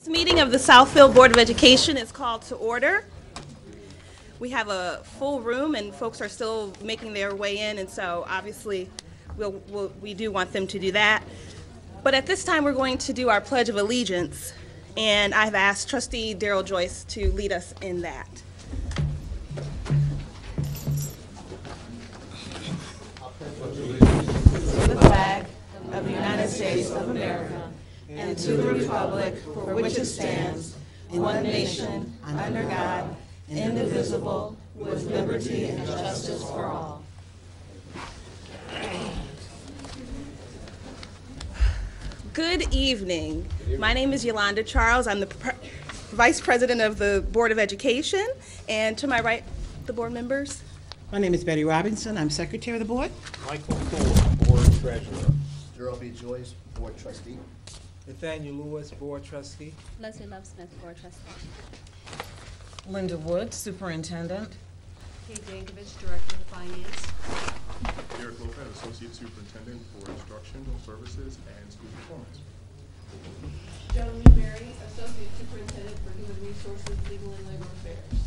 This meeting of the Southfield Board of Education is called to order. We have a full room and folks are still making their way in, and so obviously we do want them to do that. But at this time we're going to do our Pledge of Allegiance, and I've asked Trustee Darrell Joyce to lead us in that. To the flag of the United States of America and to the republic for which it stands, one nation, under God, indivisible, with liberty and justice for all. Good evening. My name is Yolanda Charles. I'm the Vice President of the Board of Education, and to my right, the board members. My name is Betty Robinson. I'm Secretary of the Board. Michael Thorpe, Board Treasurer. Gerald B. Joyce, Board Trustee. Nathaniel Lewis, Board Trustee. Leslie Love Smith, Board Trustee. Linda Wood, Superintendent. Kate Jankovich, Director of Finance. Derek Lopez, Associate Superintendent for Instructional Services and School Performance. Joan Newberry, Associate Superintendent for Human Resources, Legal and Labor Affairs.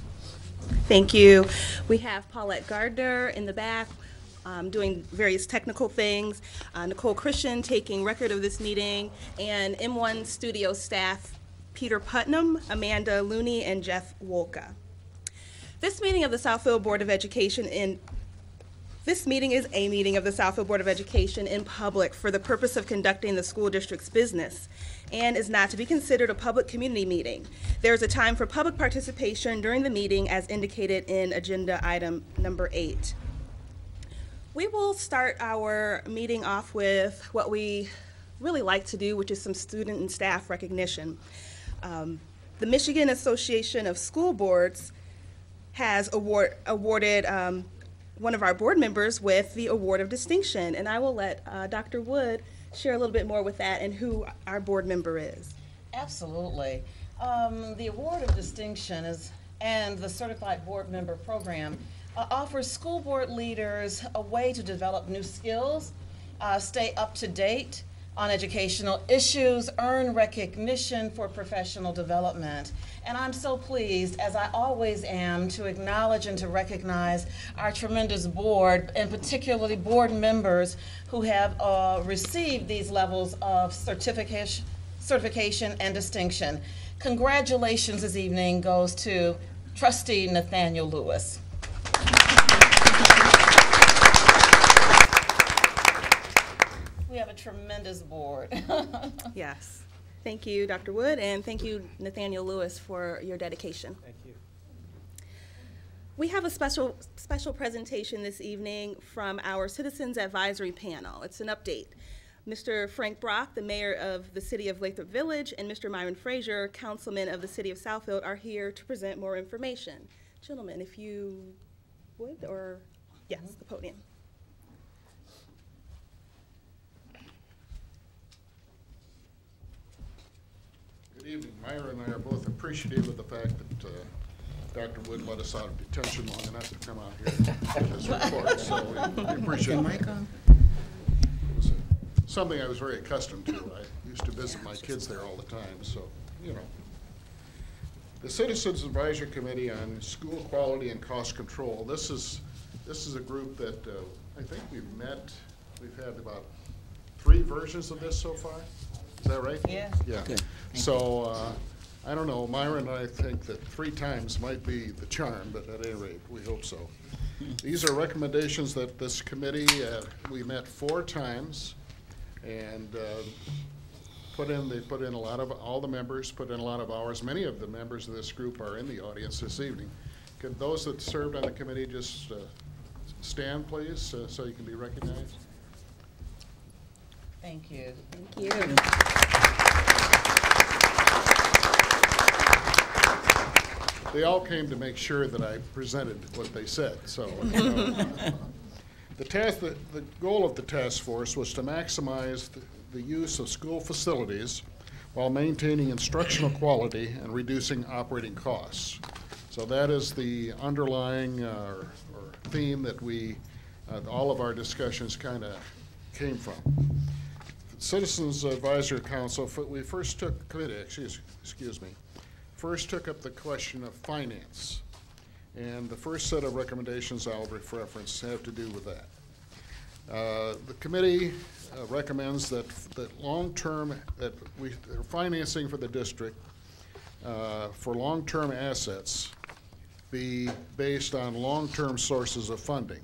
Thank you. We have Paulette Gardner in the back doing various technical things, Nicole Christian taking record of this meeting, and M1 studio staff Peter Putnam, Amanda Looney, and Jeff Wolka. This meeting of the Southfield Board of Education is a meeting of the Southfield Board of Education in public for the purpose of conducting the school district's business and is not to be considered a public community meeting. There is a time for public participation during the meeting as indicated in agenda item number 8. We will start our meeting off with what we really like to do, which is some student and staff recognition. The Michigan Association of School Boards has awarded one of our board members with the Award of Distinction, and I will let Dr. Wood share a little bit more with that and who our board member is. Absolutely. The Award of Distinction and the Certified Board Member Program offers school board leaders a way to develop new skills, stay up to date on educational issues, earn recognition for professional development. And I'm so pleased, as I always am, to acknowledge and to recognize our tremendous board, and particularly board members who have received these levels of certification and distinction. Congratulations this evening goes to Trustee Nathaniel Lewis. We have a tremendous board. Yes. Thank you, Dr. Wood, and thank you, Nathaniel Lewis, for your dedication. Thank you. We have a special presentation this evening from our Citizens Advisory Panel. It's an update. Mr. Frank Brock, the mayor of the city of Lathrop Village, and Mr. Myron Frazier, councilman of the city of Southfield, are here to present more information. Gentlemen, if you would, or yes, the podium. Good evening. Myra and I are both appreciative of the fact that Dr. Wood let us out of detention long enough to come out here and give his report, so we appreciate it. It was something I was very accustomed to. I used to visit my kids there all the time, so, you know. The Citizens Advisory Committee on School Quality and Cost Control, this is a group that I think we've had about 3 versions of this so far. Is that right? Yeah. Yeah. So I don't know, Myra and I think that 3 times might be the charm, but at any rate, we hope so. These are recommendations that this committee, we met 4 times, and all the members put in a lot of hours. Many of the members of this group are in the audience this evening. Could those that served on the committee just stand, please, so you can be recognized? Thank you. Thank you. They all came to make sure that I presented what they said. So, the goal of the task force was to maximize the use of school facilities while maintaining instructional quality and reducing operating costs. So that is the underlying or theme that all of our discussions kind of came from. Citizens Advisory Council, we first took, committee, excuse me, first took up the question of finance. And the first set of recommendations I'll reference have to do with that. The committee recommends that long-term, financing for the district for long-term assets be based on long-term sources of funding,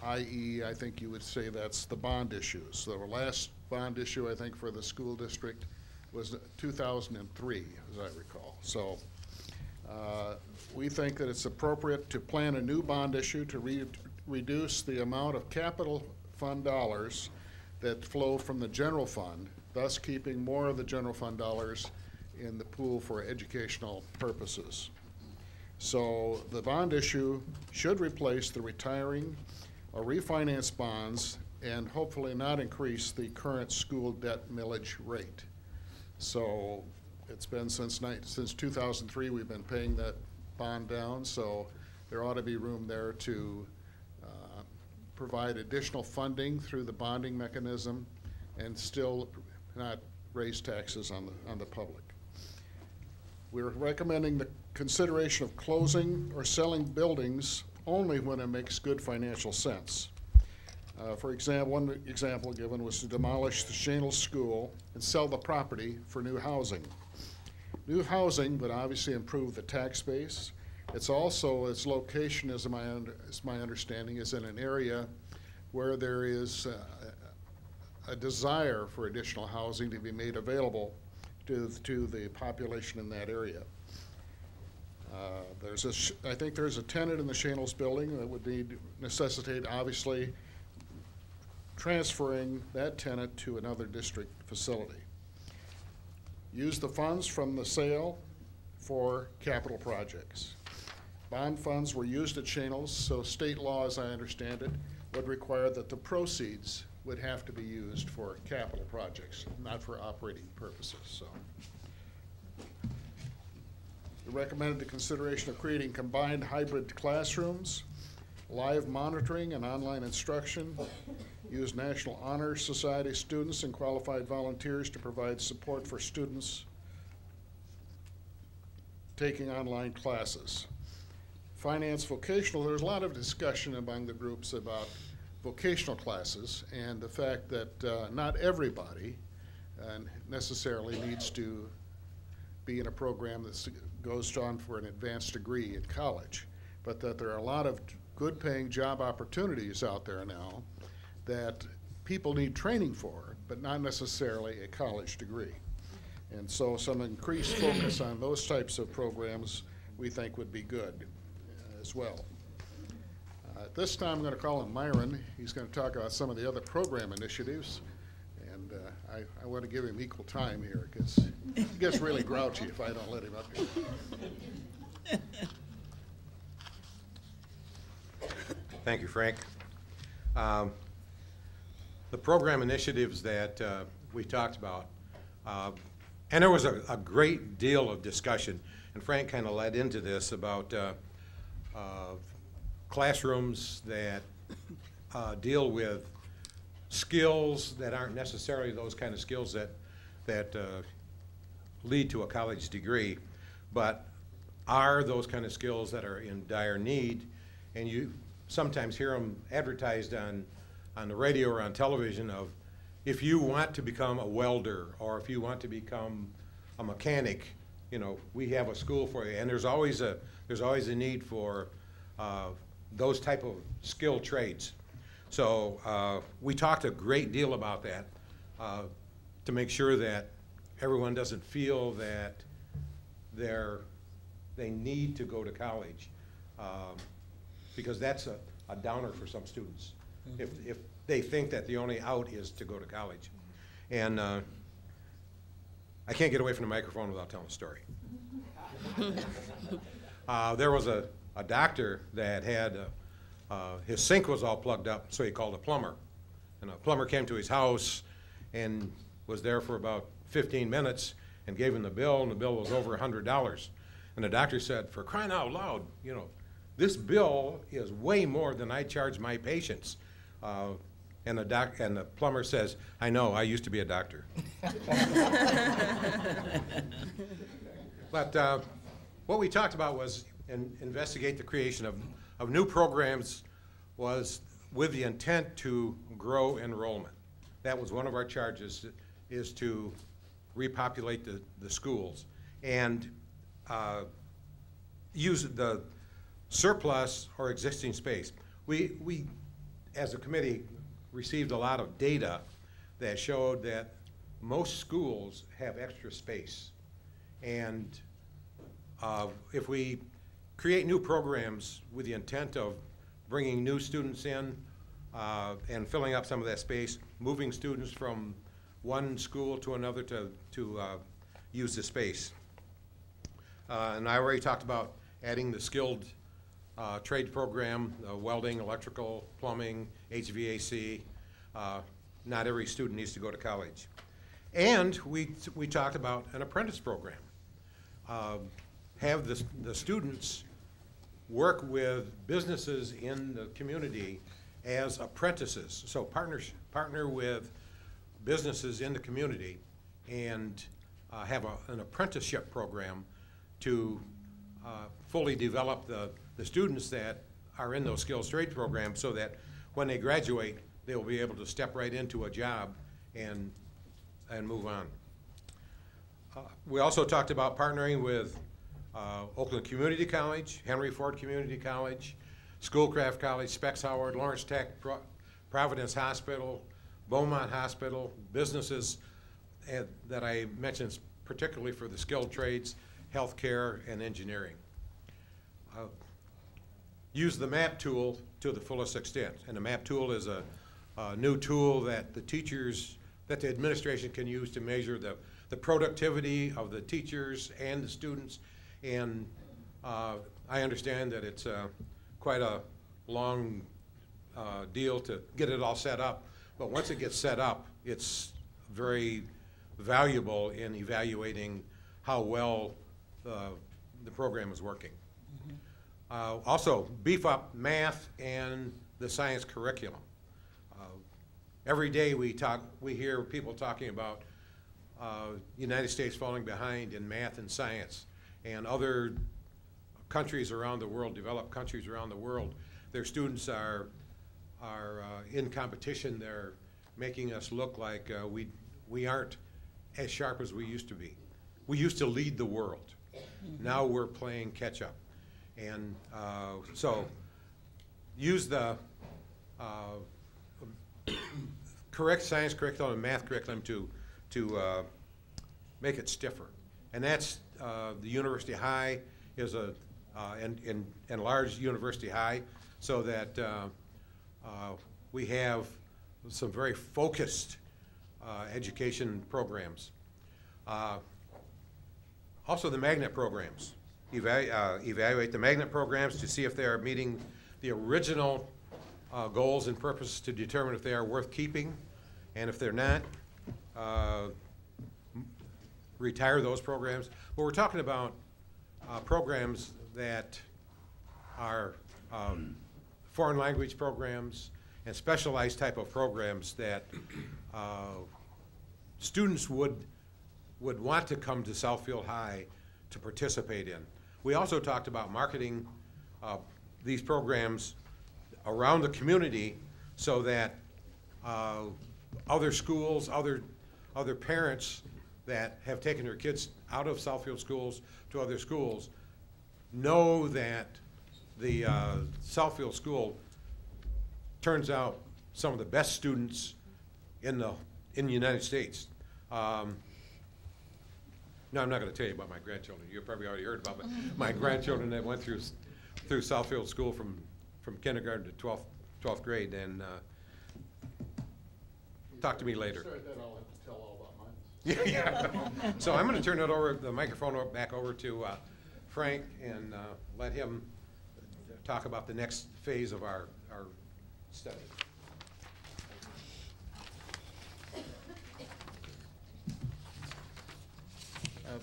i.e., I think you would say that's the bond issues. The last bond issue, I think, for the school district was 2003, as I recall. So we think that it's appropriate to plan a new bond issue to reduce the amount of capital fund dollars that flow from the general fund, thus keeping more of the general fund dollars in the pool for educational purposes. So the bond issue should replace the retiring or refinance bonds and hopefully not increase the current school debt millage rate. So it's been since 2003 we've been paying that bond down, so there ought to be room there to provide additional funding through the bonding mechanism and still not raise taxes on the public. We're recommending the consideration of closing or selling buildings only when it makes good financial sense. For example, one example given was to demolish the Shanel School and sell the property for new housing. New housing would obviously improve the tax base. It's also, its location, as my understanding, is in an area where there is a desire for additional housing to be made available to the population in that area. I think there's a tenant in the Shanels building that would necessitate, obviously, transferring that tenant to another district facility. Use the funds from the sale for capital projects. Bond funds were used at Shanels, so state law, as I understand it, would require that the proceeds would have to be used for capital projects, not for operating purposes. So, we recommended the consideration of creating combined hybrid classrooms, live monitoring and online instruction, use National Honor Society students and qualified volunteers to provide support for students taking online classes. Finance vocational, there's a lot of discussion among the groups about vocational classes and the fact that not everybody necessarily needs to be in a program that goes on for an advanced degree at college, but that there are a lot of good paying job opportunities out there now that people need training for, but not necessarily a college degree. And so some increased focus on those types of programs we think would be good as well. At this time, I'm going to call on Myron. He's going to talk about some of the other program initiatives. And I want to give him equal time here because he gets really grouchy if I don't let him up here. Thank you, Frank. The program initiatives that we talked about, and there was a great deal of discussion, and Frank kind of led into this about classrooms that deal with skills that aren't necessarily those kind of skills that lead to a college degree, but are those kind of skills that are in dire need, and you sometimes hear them advertised on the radio or on television of, if you want to become a welder or if you want to become a mechanic, you know, we have a school for you. And there's always a need for those type of skilled trades. So we talked a great deal about that to make sure that everyone doesn't feel that they need to go to college, because that's a downer for some students. If they think that the only out is to go to college. And I can't get away from the microphone without telling a story. There was a doctor that had, his sink was all plugged up, so he called a plumber. And a plumber came to his house and was there for about 15 minutes and gave him the bill, and the bill was over $100. And the doctor said, for crying out loud, you know, this bill is way more than I charge my patients. And the plumber says, "I know, I used to be a doctor." But what we talked about was investigate the creation of new programs was with the intent to grow enrollment. That was one of our charges, is to repopulate the schools and use the surplus or existing space. We, as a committee, received a lot of data that showed that most schools have extra space. And if we create new programs with the intent of bringing new students in and filling up some of that space, moving students from one school to another to use the space. And I already talked about adding the skilled trade program, welding, electrical, plumbing, HVAC. Not every student needs to go to college. And we talked about an apprentice program. Have the students work with businesses in the community as apprentices. So partner with businesses in the community and have an apprenticeship program to fully develop the students that are in those skills trade programs, so that when they graduate, they will be able to step right into a job and move on. We also talked about partnering with Oakland Community College, Henry Ford Community College, Schoolcraft College, Specs Howard, Lawrence Tech, Providence Hospital, Beaumont Hospital, businesses that I mentioned particularly for the skilled trades, healthcare, and engineering. Use the MAP tool to the fullest extent. And the MAP tool is a new tool that the administration can use to measure the productivity of the teachers and the students. And I understand that it's quite a long deal to get it all set up, but once it gets set up, it's very valuable in evaluating how well the program is working. Also, beef up math and the science curriculum. Every day we hear people talking about United States falling behind in math and science, and other countries around the world, developed countries around the world, their students are in competition. They're making us look like we aren't as sharp as we used to be. We used to lead the world. Now we're playing catch up. And so use the correct science curriculum and math curriculum to make it stiffer. And that's the University High is a enlarged University High, so that we have some very focused education programs. Also the magnet programs. Evaluate the magnet programs to see if they are meeting the original goals and purposes, to determine if they are worth keeping, and if they're not, retire those programs. But we're talking about programs that are foreign language programs and specialized type of programs that students would want to come to Southfield High to participate in. We also talked about marketing these programs around the community, so that other schools, other parents that have taken their kids out of Southfield schools to other schools know that the Southfield school turns out some of the best students in the United States. No, I'm not going to tell you about my grandchildren. You've probably already heard about my grandchildren that went through Southfield school from kindergarten to 12th grade, and talk to me later. Sorry, that I'll have to tell all about mine. Yeah. So I'm going to turn the microphone back over to Frank and let him talk about the next phase of our study.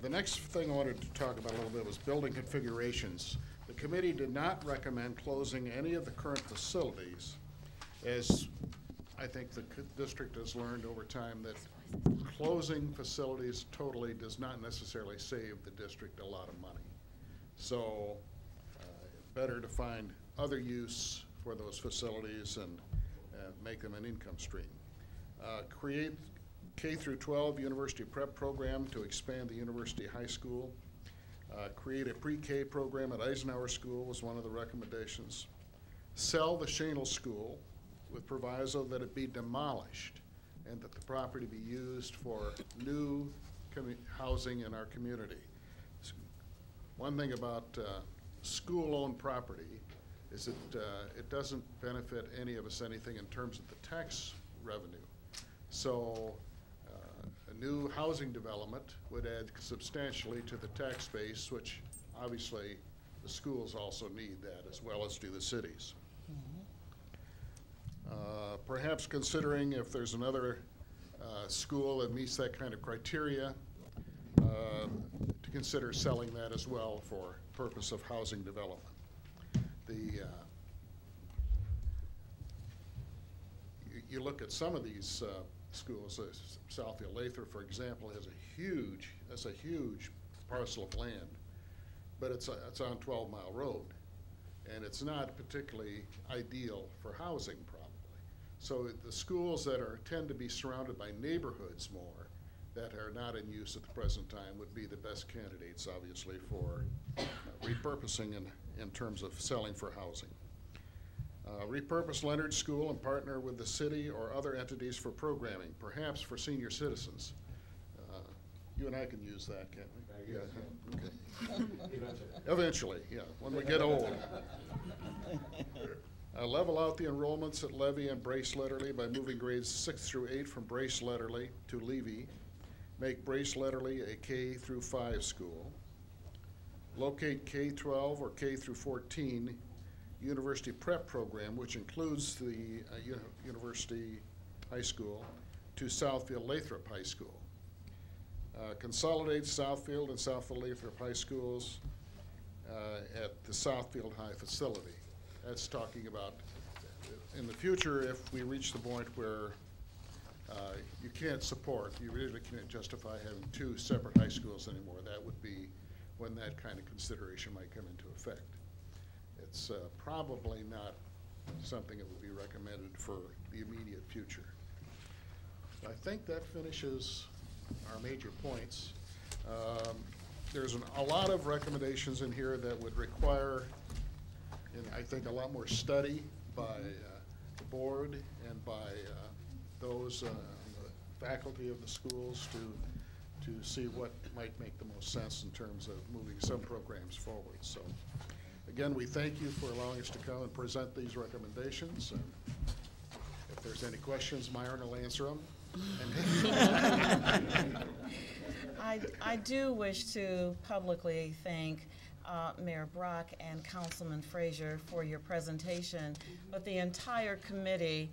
The next thing I wanted to talk about a little bit was building configurations. The committee did not recommend closing any of the current facilities, as I think the district has learned over time that closing facilities totally does not necessarily save the district a lot of money. So better to find other use for those facilities and make them an income stream. Create K through 12 university prep program to expand the university high school. Create a pre-K program at Eisenhower School was one of the recommendations. Sell the Schenel School with proviso that it be demolished and that the property be used for new housing in our community. One thing about school-owned property is that it doesn't benefit any of us anything in terms of the tax revenue. So a new housing development would add substantially to the tax base, which obviously the schools also need that, as well as do the cities. Perhaps considering if there's another school that meets that kind of criteria, to consider selling that as well for purpose of housing development. You look at some of these schools, Southfield Lathrop, for example, has a huge parcel of land, but it's on 12 Mile Road, and it's not particularly ideal for housing probably. So the schools that tend to be surrounded by neighborhoods more that are not in use at the present time would be the best candidates, obviously, for repurposing in terms of selling for housing. Repurpose Leonard School and partner with the city or other entities for programming, perhaps for senior citizens. You and I can use that, can't we? Yeah. Okay. Eventually, yeah, when we get old. Level out the enrollments at Levy and Brace Letterly by moving grades 6 through 8 from Brace Letterly to Levy. Make Brace Letterly a K through 5 school. Locate K-12 or K through 14 university prep program, which includes the university high school, to Southfield Lathrop High School. Consolidate Southfield and Southfield Lathrop High Schools at the Southfield High facility. That's talking about in the future if we reach the point where you really can't justify having 2 separate high schools anymore. That would be when that kind of consideration might come into effect. It's probably not something that would be recommended for the immediate future. I think that finishes our major points. There's a lot of recommendations in here that would require, and I think, a lot more study by the board and by those on the faculty of the schools to see what might make the most sense in terms of moving some programs forward. So again, we thank you for allowing us to come and present these recommendations. And if there's any questions, Myron will answer them. I do wish to publicly thank Mayor Brock and Councilman Frazier for your presentation, but the entire committee,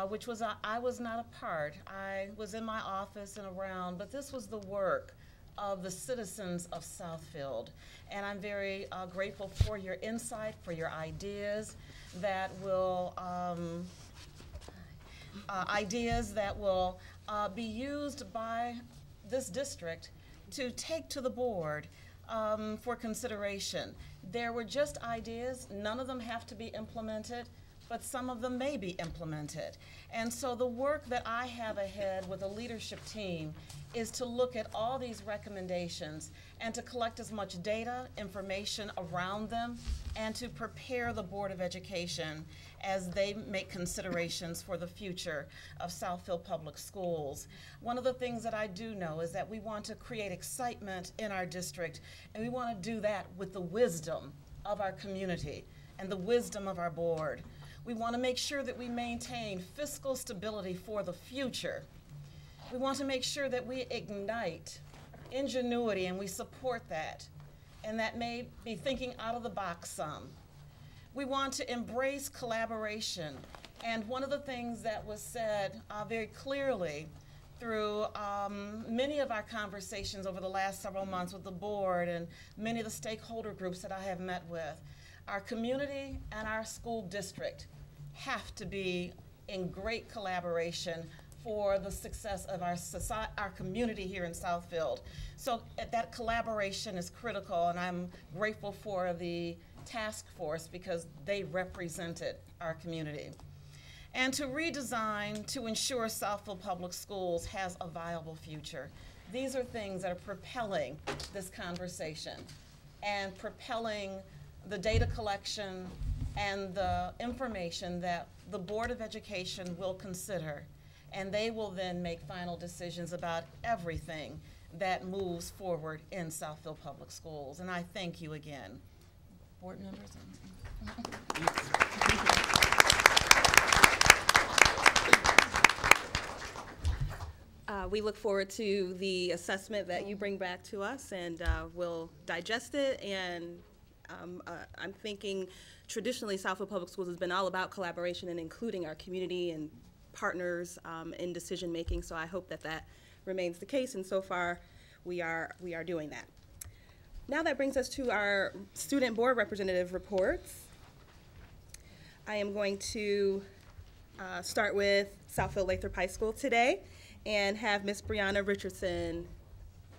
which was I was not a part. I was in my office and around, but this was the work of the citizens of Southfield, and I'm very grateful for your insight, for your ideas that will be used by this district to take to the board for consideration. There were just ideas. None of them have to be implemented, but some of them may be implemented. And so the work that I have ahead with the leadership team is to look at all these recommendations and to collect as much data, information around them, and to prepare the Board of Education as they make considerations for the future of Southfield Public Schools. One of the things that I do know is that we want to create excitement in our district, and we want to do that with the wisdom of our community and the wisdom of our board. We want to make sure that we maintain fiscal stability for the future. We want to make sure that we ignite ingenuity and we support that. And that may be thinking out of the box some. We want to embrace collaboration. And one of the things that was said very clearly through many of our conversations over the last several months with the board and many of the stakeholder groups that I have met with, our community and our school district have to be in great collaboration for the success of our society, our community here in Southfield. So that collaboration is critical, and I'm grateful for the task force because they represented our community. And to redesign to ensure Southfield Public Schools has a viable future. These are things that are propelling this conversation and propelling the data collection and the information that the Board of Education will consider. And they will then make final decisions about everything that moves forward in Southfield Public Schools. And I thank you again. Board members? We look forward to the assessment that you bring back to us, and we'll digest it. And I'm thinking traditionally Southfield Public Schools has been all about collaboration and including our community and partners in decision making. So I hope that that remains the case, and so far we are doing that. Now that brings us to our student board representative reports. I am going to start with Southfield Lathrop High School today and have Ms. Brianna Richardson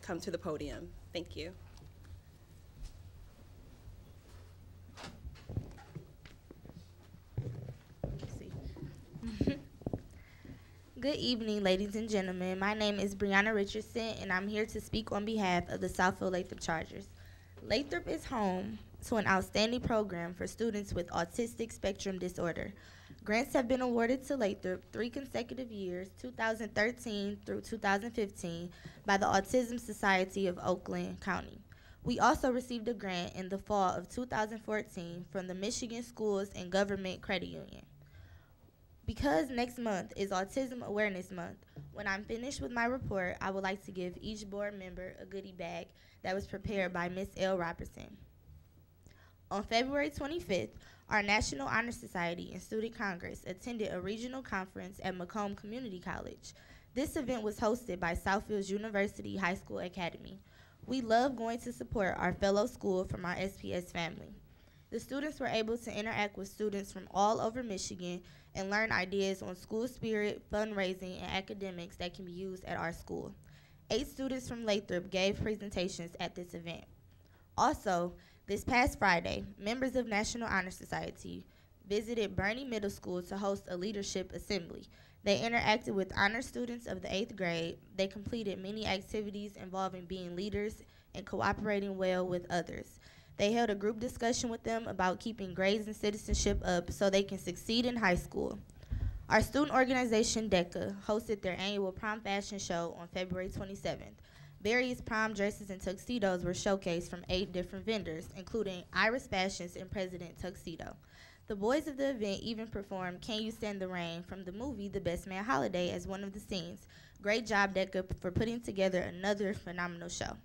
come to the podium. Thank you. Good evening, ladies and gentlemen. My name is Brianna Richardson, and I'm here to speak on behalf of the Southfield Lathrop Chargers. Lathrop is home to an outstanding program for students with autistic spectrum disorder. Grants have been awarded to Lathrop 3 consecutive years, 2013 through 2015, by the Autism Society of Oakland County. We also received a grant in the fall of 2014 from the Michigan Schools and Government Credit Union. Because next month is Autism Awareness Month, when I'm finished with my report, I would like to give each board member a goodie bag that was prepared by Ms. L. Robertson. On February 25th, our National Honor Society and Student Congress attended a regional conference at Macomb Community College. This event was hosted by Southfield University High School Academy. We love going to support our fellow school from our SPS family. The students were able to interact with students from all over Michigan and learn ideas on school spirit, fundraising, and academics that can be used at our school. 8 students from Lathrop gave presentations at this event. Also, this past Friday, members of National Honor Society visited Bernie Middle School to host a leadership assembly. They interacted with honor students of the 8th grade. They completed many activities involving being leaders and cooperating well with others. They held a group discussion with them about keeping grades and citizenship up so they can succeed in high school. Our student organization, DECA, hosted their annual prom fashion show on February 27th. Various prom dresses and tuxedos were showcased from 8 different vendors, including Iris Fashions and President Tuxedo. The boys of the event even performed Can You Stand the Rain from the movie The Best Man Holiday as one of the scenes. Great job, DECA, for putting together another phenomenal show.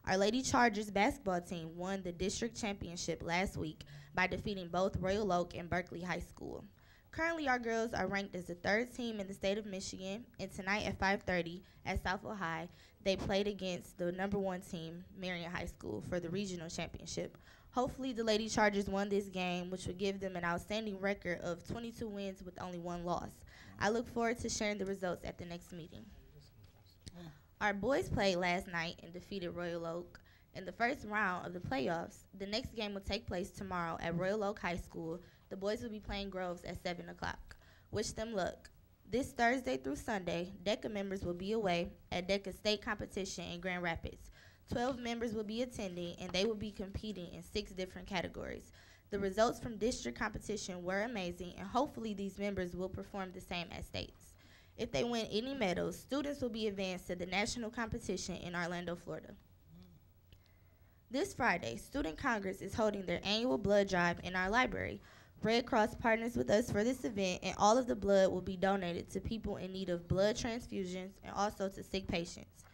Our Lady Chargers basketball team won the district championship last week by defeating both Royal Oak and Berkeley High School. Currently, our girls are ranked as the 3rd team in the state of Michigan, and tonight at 5:30 at Southfield High, they played against the number 1 team, Marion High School, for the regional championship. Hopefully, the Lady Chargers won this game, which would give them an outstanding record of 22 wins with only 1 loss. I look forward to sharing the results at the next meeting. Our boys played last night and defeated Royal Oak in the first round of the playoffs. The next game will take place tomorrow at Royal Oak High School. The boys will be playing Groves at 7 o'clock. Wish them luck. This Thursday through Sunday, DECA members will be away at DECA State Competition in Grand Rapids. 12 members will be attending, and they will be competing in 6 different categories. The results from district competition were amazing, and hopefully these members will perform the same at states. If they win any medals, students will be advanced to the national competition in Orlando, Florida. This Friday, Student Congress is holding their annual blood drive in our library. Red Cross partners with us for this event, and all of the blood will be donated to people in need of blood transfusions and also to sick patients.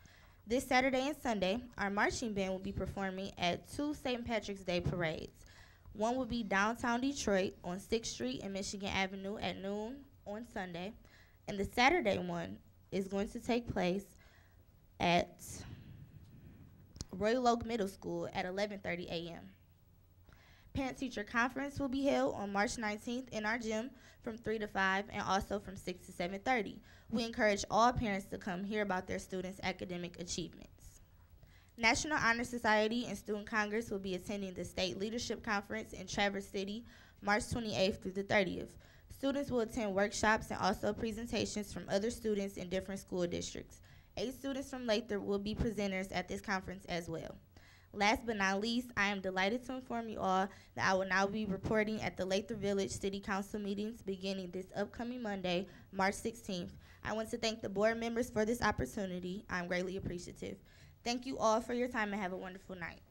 This Saturday and Sunday, our marching band will be performing at 2 St. Patrick's Day parades. One will be downtown Detroit on 6th Street and Michigan Avenue at noon on Sunday. And the Saturday one is going to take place at Royal Oak Middle School at 11:30 a.m. Parent-teacher conference will be held on March 19th in our gym from 3 to 5 and also from 6 to 7:30. We encourage all parents to come hear about their students' academic achievements. National Honor Society and Student Congress will be attending the State Leadership Conference in Traverse City March 28th through the 30th. Students will attend workshops and also presentations from other students in different school districts. 8 students from Lathrop will be presenters at this conference as well. Last but not least, I am delighted to inform you all that I will now be reporting at the Lathrop Village City Council meetings beginning this upcoming Monday, March 16th. I want to thank the board members for this opportunity. I'm greatly appreciative. Thank you all for your time and have a wonderful night.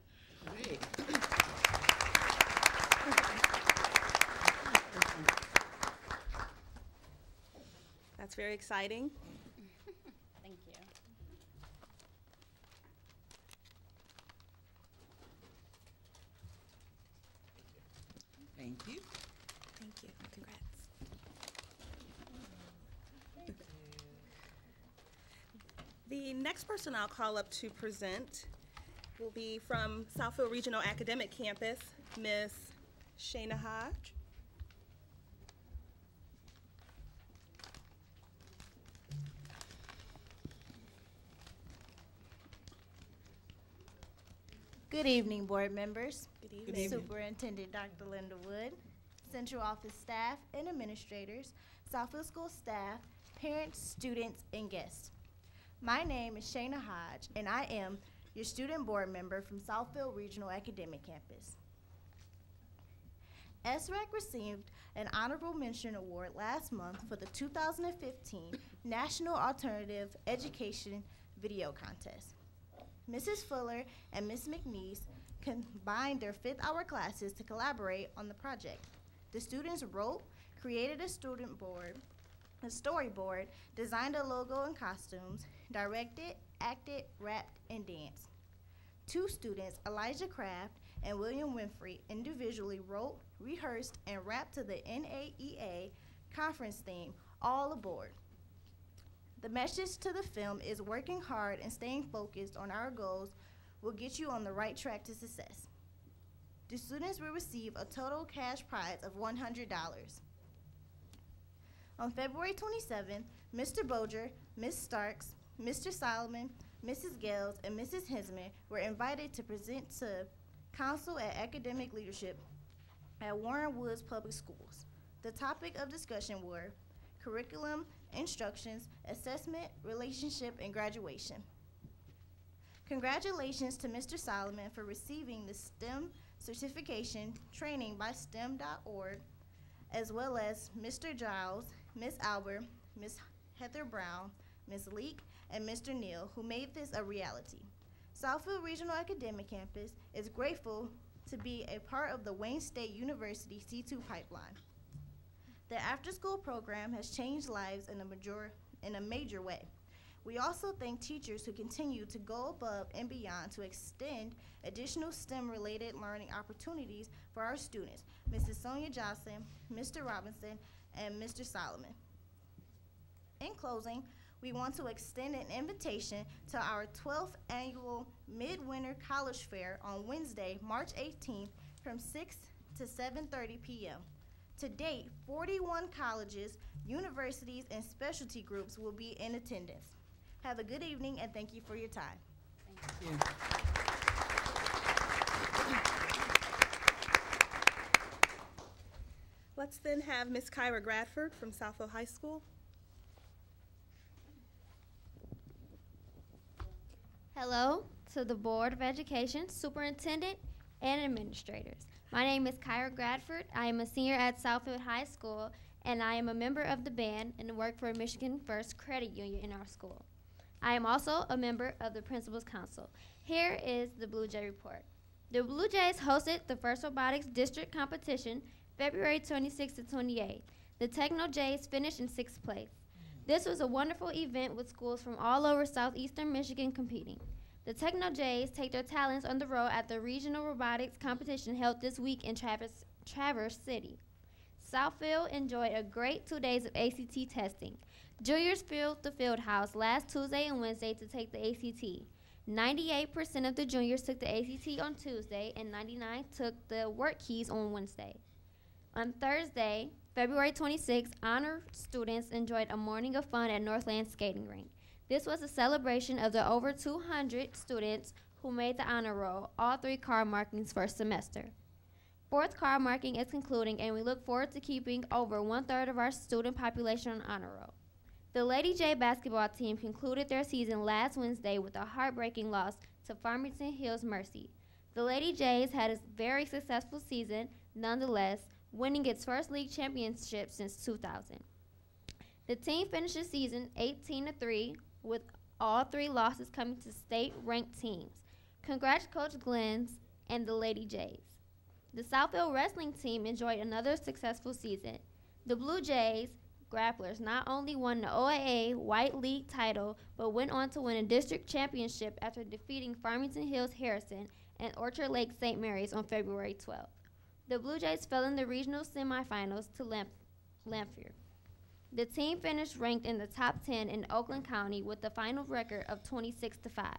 That's very exciting. Thank you. Thank you. Thank you. Congrats. The next person I'll call up to present will be from Southfield Regional Academic Campus, Ms. Shayna Hodge. Good evening, board members. Good evening. Superintendent Dr. Linda Wood, central office staff and administrators, Southfield School staff, parents, students, and guests. My name is Shayna Hodge, and I am your student board member from Southfield Regional Academic Campus. SRAC received an honorable mention award last month for the 2015 National Alternative Education Video Contest. Mrs. Fuller and Ms. McNeese combined their 5th hour classes to collaborate on the project. The students wrote, created a storyboard, designed a logo and costumes, directed, acted, rapped, and danced. 2 students, Elijah Kraft and William Winfrey, individually wrote, rehearsed, and rapped to the NAEA conference theme, All Aboard. The message to the film is working hard and staying focused on our goals will get you on the right track to success. The students will receive a total cash prize of $100. On February 27th, Mr. Boger, Ms. Starks, Mr. Solomon, Mrs. Gales, and Mrs. Hinsman were invited to present to Council at Academic Leadership at Warren Woods Public Schools. The topic of discussion were curriculum, instructions, assessment, relationship, and graduation. Congratulations to Mr. Solomon for receiving the STEM certification training by STEM.org, as well as Mr. Giles, Ms. Albert, Ms. Heather Brown, Ms. Leek, and Mr. Neal, who made this a reality. Southfield Regional Academic Campus is grateful to be a part of the Wayne State University C2 pipeline. The after-school program has changed lives in a major way. We also thank teachers who continue to go above and beyond to extend additional STEM-related learning opportunities for our students, Mrs. Sonia Johnson, Mr. Robinson, and Mr. Solomon. In closing, we want to extend an invitation to our 12th annual Midwinter College Fair on Wednesday, March 18th from 6 to 7:30 p.m. To date, 41 colleges, universities, and specialty groups will be in attendance. Have a good evening, and thank you for your time. Thank you. Let's then have Ms. Kyra Bradford from Southfield High School. Hello to the Board of Education, Superintendent, and Administrators. My name is Kyra Bradford. I am a senior at Southfield High School, and I am a member of the band and work for Michigan First Credit Union in our school. I am also a member of the Principal's Council. Here is the Blue Jay Report. The Blue Jays hosted the first robotics district competition February 26 to 28. The Techno Jays finished in 6th place. This was a wonderful event with schools from all over southeastern Michigan competing. The Techno Jays take their talents on the road at the regional robotics competition held this week in Traverse City. Southfield enjoyed a great 2 days of ACT testing. Juniors filled the field house last Tuesday and Wednesday to take the ACT. 98% of the juniors took the ACT on Tuesday, and 99 took the work keys on Wednesday. On Thursday, February 26th, honor students enjoyed a morning of fun at Northland Skating Rink. This was a celebration of the over 200 students who made the honor roll, all 3 card markings first semester. 4th card marking is concluding, and we look forward to keeping over 1/3 of our student population on honor roll. The Lady J basketball team concluded their season last Wednesday with a heartbreaking loss to Farmington Hills Mercy. The Lady Jays had a very successful season, nonetheless, winning its first league championship since 2000. The team finished the season 18-3, with all 3 losses coming to state-ranked teams. Congrats, Coach Glenn's and the Lady Jays. The Southfield wrestling team enjoyed another successful season. The Blue Jays grapplers not only won the OAA White League title, but went on to win a district championship after defeating Farmington Hills Harrison and Orchard Lake St. Mary's on February 12th. The Blue Jays fell in the regional semifinals to Lamphere. The team finished ranked in the top 10 in Oakland County with the final record of 26-5.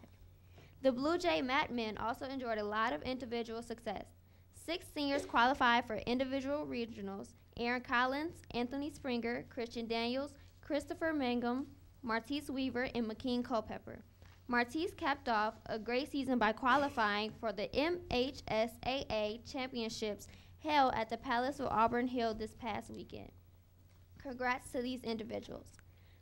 The Blue Jay Mat men also enjoyed a lot of individual success. 6 seniors qualified for individual regionals: Aaron Collins, Anthony Springer, Christian Daniels, Christopher Mangum, Martise Weaver, and McKean Culpepper. Martise capped off a great season by qualifying for the MHSAA championships held at the Palace of Auburn Hill this past weekend. Congrats to these individuals.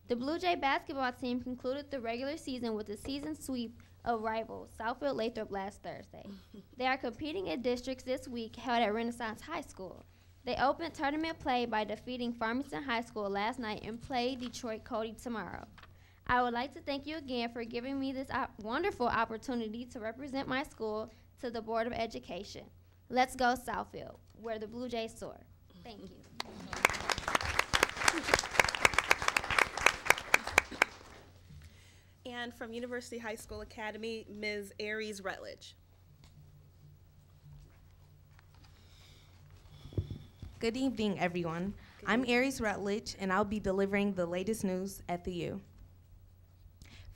The Blue Jay basketball team concluded the regular season with a season sweep of rivals Southfield Lathrop last Thursday. They are competing in districts this week held at Renaissance High School. They opened tournament play by defeating Farmington High School last night and play Detroit Cody tomorrow. I would like to thank you again for giving me this wonderful opportunity to represent my school to the Board of Education. Let's go Southfield, where the Blue Jays soar. Thank you. And from University High School Academy, Ms. Aries Rutledge. Good evening, everyone. I'm Aries Rutledge, and I'll be delivering the latest news at the U.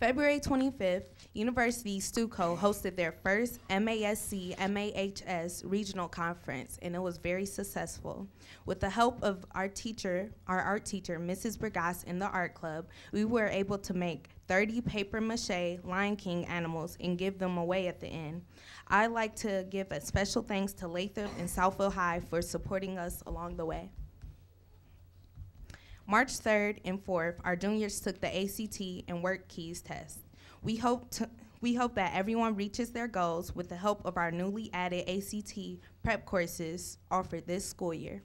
February 25th, University Stuco hosted their first MASC-MAHS regional conference, and it was very successful. With the help of our art teacher, Mrs. Bergas, in the art club, we were able to make 30 paper-mache Lion King animals and give them away at the end. I'd like to give a special thanks to Lathrop and Southfield High for supporting us along the way. March 3rd and 4th, our juniors took the ACT and work keys test. We hope that everyone reaches their goals with the help of our newly added ACT prep courses offered this school year.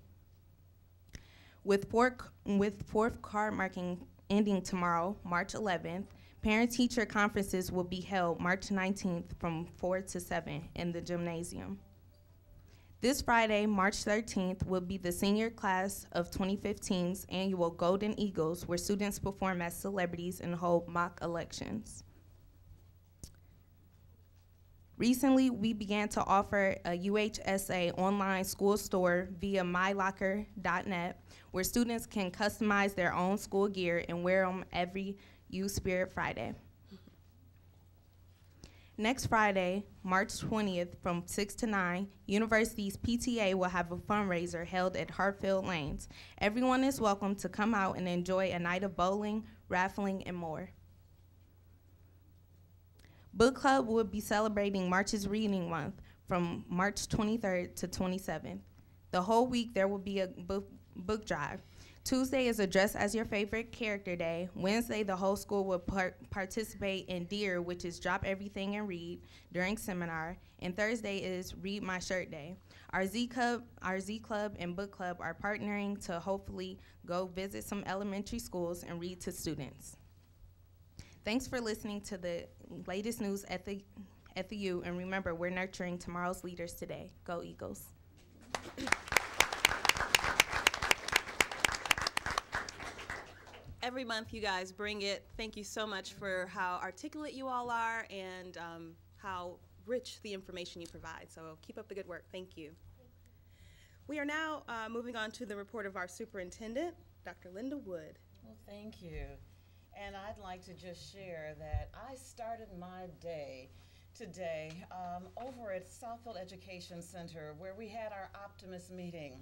With fourth card marking ending tomorrow, March 11th, parent-teacher conferences will be held March 19th from 4 to 7 in the gymnasium. This Friday, March 13th, will be the senior class of 2015's annual Golden Eagles, where students perform as celebrities and hold mock elections. Recently, we began to offer a UHSA online school store via mylocker.net, where students can customize their own school gear and wear them every U Spirit Friday. Next Friday, March 20th, from 6 to 9, University's PTA will have a fundraiser held at Hartfield Lanes. Everyone is welcome to come out and enjoy a night of bowling, raffling, and more. Book Club will be celebrating March's Reading Month from March 23rd to 27th. The whole week there will be a book drive. Tuesday is a Dress as Your Favorite Character Day. Wednesday, the whole school will participate in DEAR, which is Drop Everything and Read, during seminar. And Thursday is Read My Shirt Day. Our Z Club and Book Club are partnering to hopefully go visit some elementary schools and read to students. Thanks for listening to the latest news at the U, and remember, we're nurturing tomorrow's leaders today. Go Eagles. Every month you guys bring it. Thank you so much for how articulate you all are and how rich the information you provide. So keep up the good work. Thank you. We are now moving on to the report of our superintendent, Dr. Linda Wood. Well, thank you. And I'd like to just share that I started my day today over at Southfield Education Center, where we had our Optimist meeting.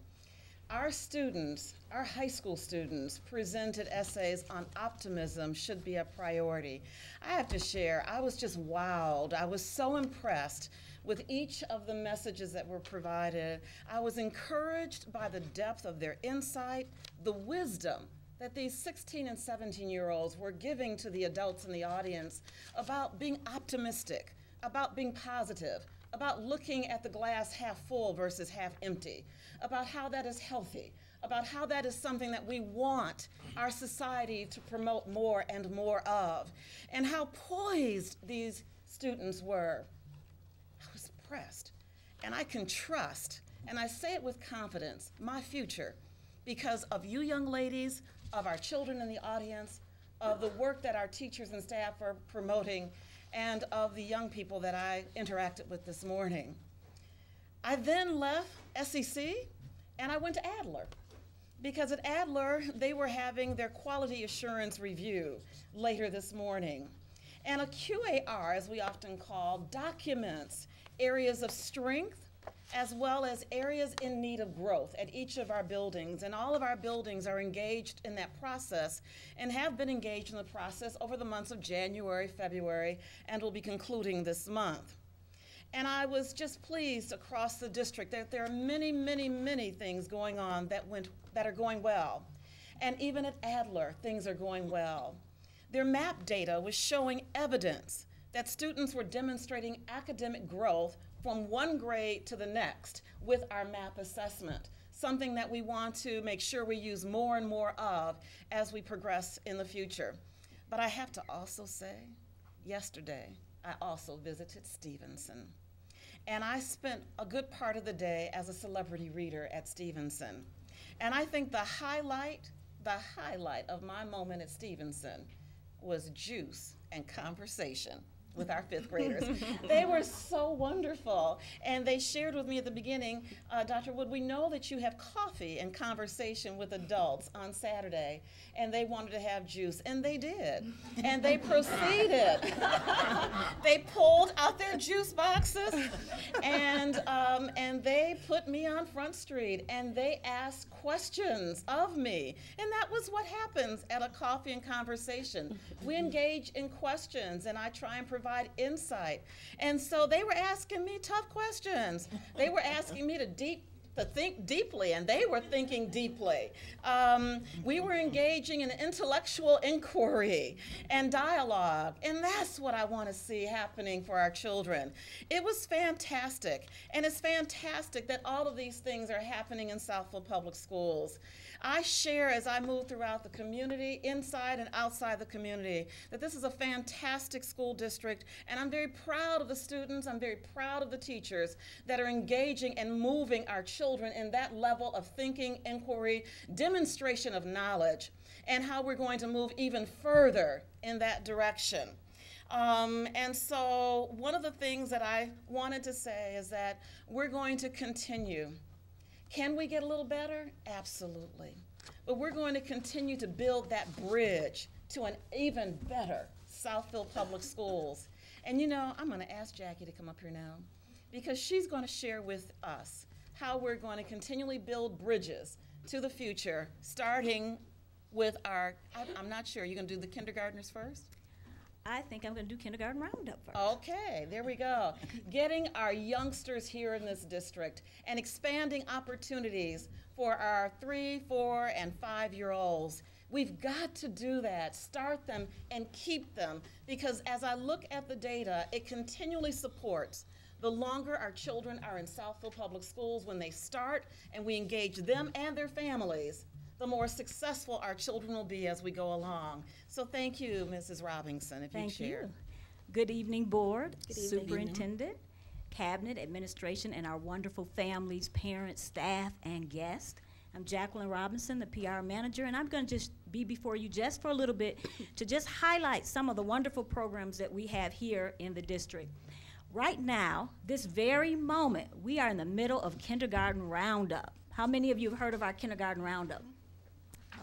Our students, our high school students, presented essays on optimism should be a priority. I have to share, I was just wowed. I was so impressed with each of the messages that were provided. I was encouraged by the depth of their insight, the wisdom that these 16 and 17-year-olds were giving to the adults in the audience about being optimistic, about being positive, about looking at the glass half full versus half empty, about how that is healthy, about how that is something that we want our society to promote more and more of, and how poised these students were. I was impressed, and I can trust, and I say it with confidence, my future, because of you young ladies, of our children in the audience, of the work that our teachers and staff are promoting, and of the young people that I interacted with this morning. I then left SEC and I went to Adler, because at Adler they were having their quality assurance review later this morning. And a QAR, as we often call, documents areas of strength as well as areas in need of growth at each of our buildings. And all of our buildings are engaged in that process and have been engaged in the process over the months of January, February, and will be concluding this month. And I was just pleased across the district that there are many, many, many things going on that are going well. And even at Adler, things are going well. Their MAP data was showing evidence that students were demonstrating academic growth from one grade to the next with our MAP assessment, something that we want to make sure we use more and more of as we progress in the future. But I have to also say, yesterday, I also visited Stevenson. And I spent a good part of the day as a celebrity reader at Stevenson. And I think the highlight of my moment at Stevenson was juice and conversation with our fifth graders. They were so wonderful. And they shared with me at the beginning, Dr. Wood, we know that you have coffee and conversation with adults on Saturday, and they wanted to have juice, and they did. And they proceeded. They pulled out their juice boxes, and they put me on Front Street, and they asked questions of me. And that was what happens at a coffee and conversation. We engage in questions, and I try and provide insight. And so they were asking me tough questions. They were asking me to think deeply, and they were thinking deeply. We were engaging in intellectual inquiry and dialogue, and that's what I want to see happening for our children. It was fantastic, and it's fantastic that all of these things are happening in Southfield Public Schools. I share as I move throughout the community, inside and outside the community, that this is a fantastic school district, and I'm very proud of the students, I'm very proud of the teachers that are engaging and moving our children in that level of thinking, inquiry, demonstration of knowledge, and how we're going to move even further in that direction. And so one of the things that I wanted to say is that we're going to continue. Can we get a little better? Absolutely. But we're going to continue to build that bridge to an even better Southfield Public Schools. And you know, I'm going to ask Jackie to come up here now, because she's going to share with us how we're going to continually build bridges to the future, starting with our, I'm not sure, you're going to do the kindergartners first? I think I'm going to do kindergarten roundup first. Okay, there we go. Getting our youngsters here in this district and expanding opportunities for our 3, 4, and 5-year-olds. We've got to do that, start them and keep them, because as I look at the data, it continually supports the longer our children are in Southfield Public Schools when they start and we engage them and their families, the more successful our children will be as we go along. So thank you, Mrs. Robinson, if you'd share. Thank you. Good evening, board, Good evening. superintendent, cabinet, administration, and our wonderful families, parents, staff, and guests. I'm Jacqueline Robinson, the PR manager, and I'm going to just be before you just for a little bit to just highlight some of the wonderful programs that we have here in the district. Right now, this very moment, we are in the middle of Kindergarten Roundup. How many of you have heard of our Kindergarten Roundup?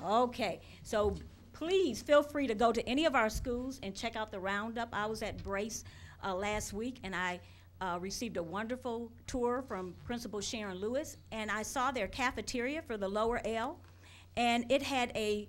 Okay, so please feel free to go to any of our schools and check out the roundup. I was at Brace last week, and I received a wonderful tour from Principal Sharon Lewis, and I saw their cafeteria for the lower L, and it had a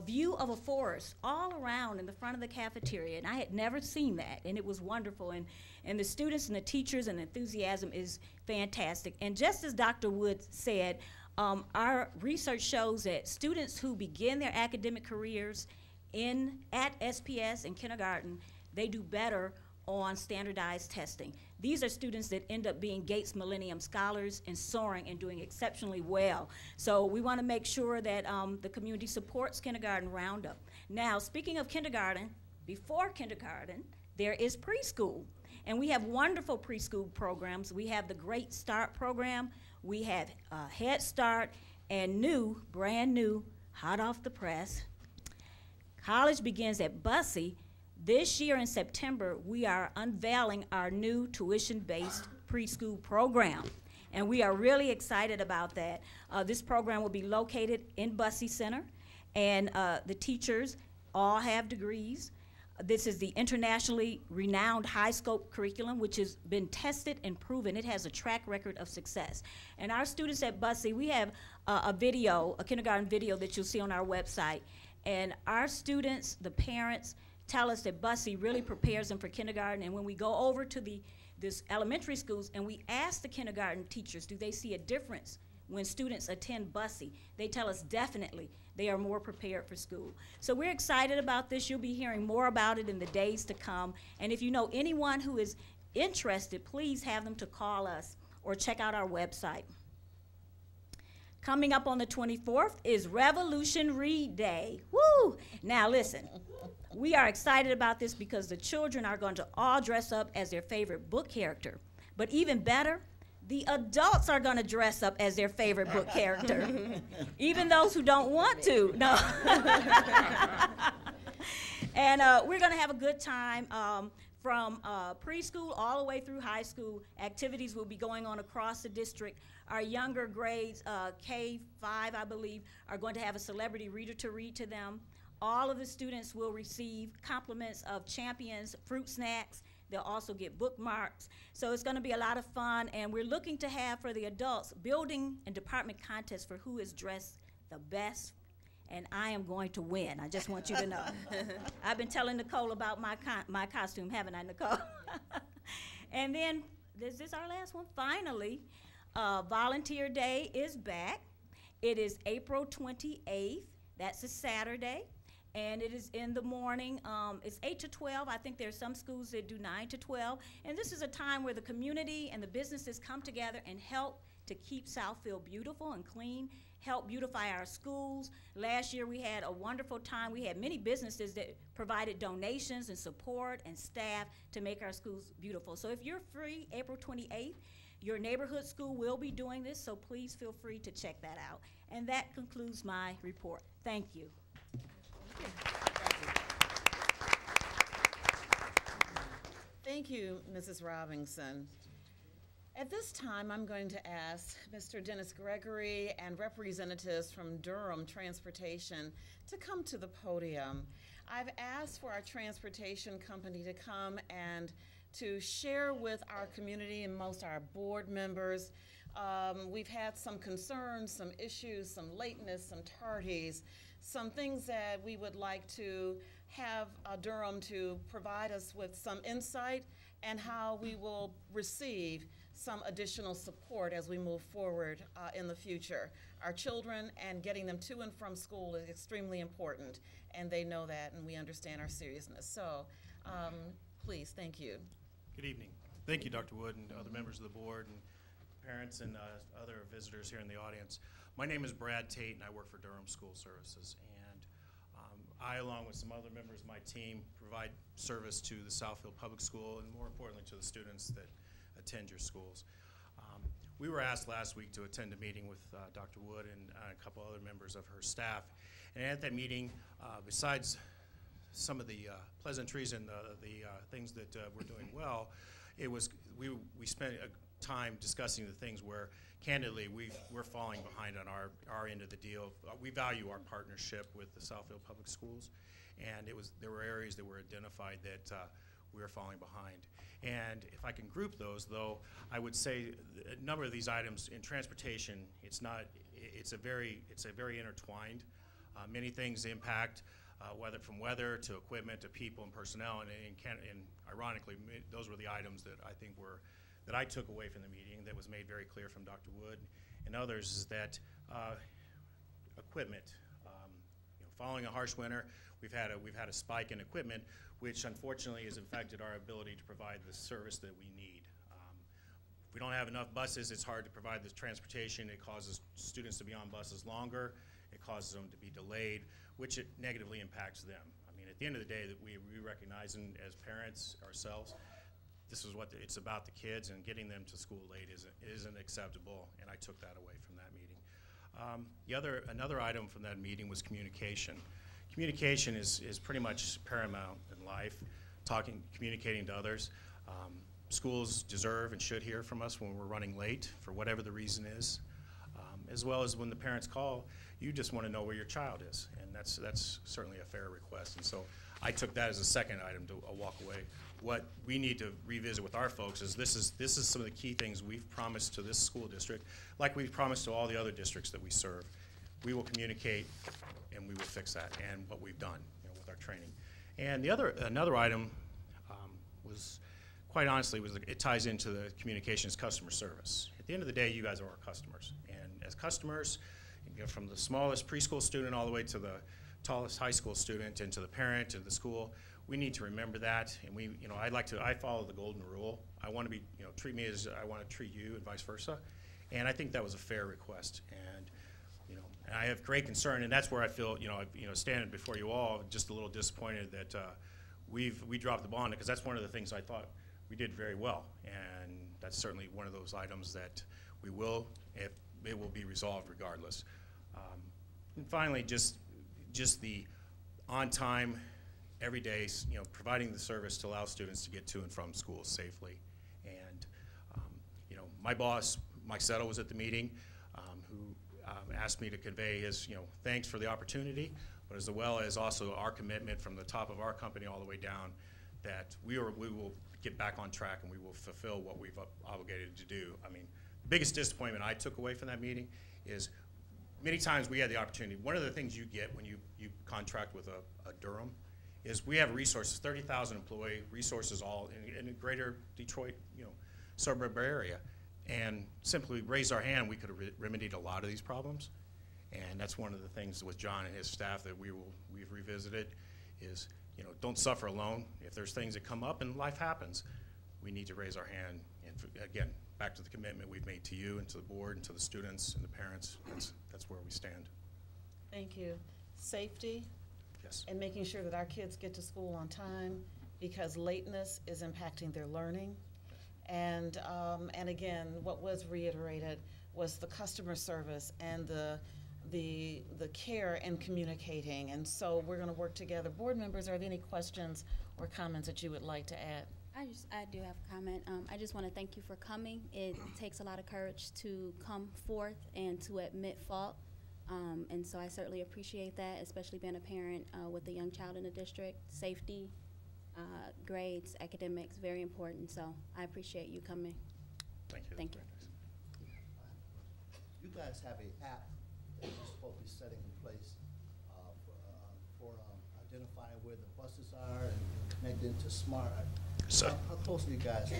view of a forest all around in the front of the cafeteria, and I had never seen that, and it was wonderful. And the students and the teachers and the enthusiasm is fantastic. And just as Dr. Wood said, our research shows that students who begin their academic careers at SPS in kindergarten, they do better on standardized testing. These are students that end up being Gates Millennium Scholars and soaring and doing exceptionally well. So we want to make sure that the community supports Kindergarten Roundup. Now, speaking of kindergarten, before kindergarten, there is preschool. And we have wonderful preschool programs. We have the Great Start program. We have Head Start and brand new, hot off the press. College begins at Bussey. This year in September, we are unveiling our new tuition-based preschool program. And we are really excited about that. This program will be located in Bussey Center, and the teachers all have degrees. This is the internationally renowned high-scope curriculum, which has been tested and proven. It has a track record of success. And our students at Bussey, we have a kindergarten video that you'll see on our website. And our students, the parents, tell us that Bussey really prepares them for kindergarten. And when we go over to this elementary schools and we ask the kindergarten teachers, do they see a difference when students attend Bussey? They tell us definitely they are more prepared for school. So we're excited about this. You'll be hearing more about it in the days to come. And if you know anyone who is interested, please have them to call us or check out our website. Coming up on the 24th is Revolution Read Day. Woo! Now listen, we are excited about this because the children are going to all dress up as their favorite book character. But even better, the adults are going to dress up as their favorite book character, even those who don't want to. No. And we're going to have a good time from preschool all the way through high school. Activities will be going on across the district. Our younger grades, K5, I believe, are going to have a celebrity reader to read to them. All of the students will receive compliments of Champions fruit snacks. They'll also get bookmarks. So it's going to be a lot of fun, and we're looking to have for the adults building and department contests for who is dressed the best, and I am going to win. I just want you to know. I've been telling Nicole about my costume, haven't I, Nicole? And then, is this our last one? Finally, Volunteer Day is back. It is April 28th. That's a Saturday. And it is in the morning. It's 8 to 12. I think there's some schools that do 9 to 12. And this is a time where the community and the businesses come together and help to keep Southfield beautiful and clean, help beautify our schools. Last year we had a wonderful time. We had many businesses that provided donations and support and staff to make our schools beautiful. So if you're free, April 28th, your neighborhood school will be doing this, so please feel free to check that out. And that concludes my report. Thank you. Thank you, Mrs. Robinson. At this time, I'm going to ask Mr. Dennis Gregory and representatives from Durham Transportation to come to the podium. I've asked for our transportation company to come and to share with our community and most our board members. We've had some concerns, some issues, some lateness, some tardies, some things that we would like to have Durham to provide us with some insight and how we will receive some additional support as we move forward in the future. Our children and getting them to and from school is extremely important, and they know that, and we understand our seriousness. So please, thank you. Good evening. Thank you, Dr. Wood, and other members of the board, and parents, and other visitors here in the audience. My name is Brad Tate, and I work for Durham School Services. And I, along with some other members of my team, provide service to the Southfield Public School, and more importantly, to the students that attend your schools. We were asked last week to attend a meeting with Dr. Wood and a couple other members of her staff. And at that meeting, besides some of the pleasantries and the things that we're doing well, it was we spent time discussing the things where, candidly, we're falling behind on our end of the deal. We value our partnership with the Southfield Public Schools, and there were areas that were identified that we were falling behind. And if I can group those, though, I would say a number of these items in transportation, it's a very intertwined. Many things impact whether from weather to equipment to people and personnel, and ironically, those were the items that I think that I took away from the meeting that was made very clear from Dr. Wood and others, is that equipment. Following a harsh winter, we've had a spike in equipment, which unfortunately has affected our ability to provide the service that we need. If we don't have enough buses, it's hard to provide the transportation. It causes students to be on buses longer. It causes them to be delayed, which it negatively impacts them. I mean, at the end of the day, that we recognize, and as parents ourselves, this is what it's about, the kids, and getting them to school late isn't acceptable, and I took that away from that meeting. Another item from that meeting was communication. Communication is pretty much paramount in life, communicating to others. Schools deserve and should hear from us when we're running late, for whatever the reason is, as well as when the parents call, you just want to know where your child is, and that's certainly a fair request. And so I took that as a second item to walk away. What we need to revisit with our folks is this is some of the key things we've promised to this school district, like we've promised to all the other districts that we serve. We will communicate, and we will fix that, and what we've done, with our training. And another item was, quite honestly, it ties into the communications customer service. At the end of the day, you guys are our customers, and as customers, from the smallest preschool student all the way to the tallest high school student, and to the parent and the school, we need to remember that. And I follow the golden rule. I want to be, treat me as I want to treat you, and vice versa. And I think that was a fair request. And and I have great concern, and that's where I feel, standing before you all, just a little disappointed that we dropped the ball on it, because that's one of the things I thought we did very well, and that's certainly one of those items that we will, if it will be resolved regardless. And finally, just the on-time, every day, providing the service to allow students to get to and from school safely. And my boss, Mike Settle, was at the meeting, who asked me to convey his thanks for the opportunity, but as well as also our commitment from the top of our company all the way down, that we will get back on track, and we will fulfill what we've obligated to do. I mean, the biggest disappointment I took away from that meeting is many times we had the opportunity. One of the things you get when you contract with a Durham is we have resources, 30,000 employee resources, all in the greater Detroit, suburb area. And simply raise our hand, we could have remedied a lot of these problems. And that's one of the things with John and his staff that we've revisited is, don't suffer alone. If there's things that come up and life happens, we need to raise our hand. And again, back to the commitment we've made to you and to the board and to the students and the parents, that's where we stand. Thank you. Safety. Yes. And making sure that our kids get to school on time, because lateness is impacting their learning. And again, what was reiterated was the customer service and the care and communicating. And so we're going to work together. Board members, are there any questions or comments that you would like to add? I do have a comment. I just want to thank you for coming. It takes a lot of courage to come forth and to admit fault. And so I certainly appreciate that, especially being a parent with a young child in the district. Safety, grades, academics, very important. So I appreciate you coming. Thank you. Thank you. You guys have an app that you're supposed to be setting in place for identifying where the buses are and connecting to smart. So how close are you guys to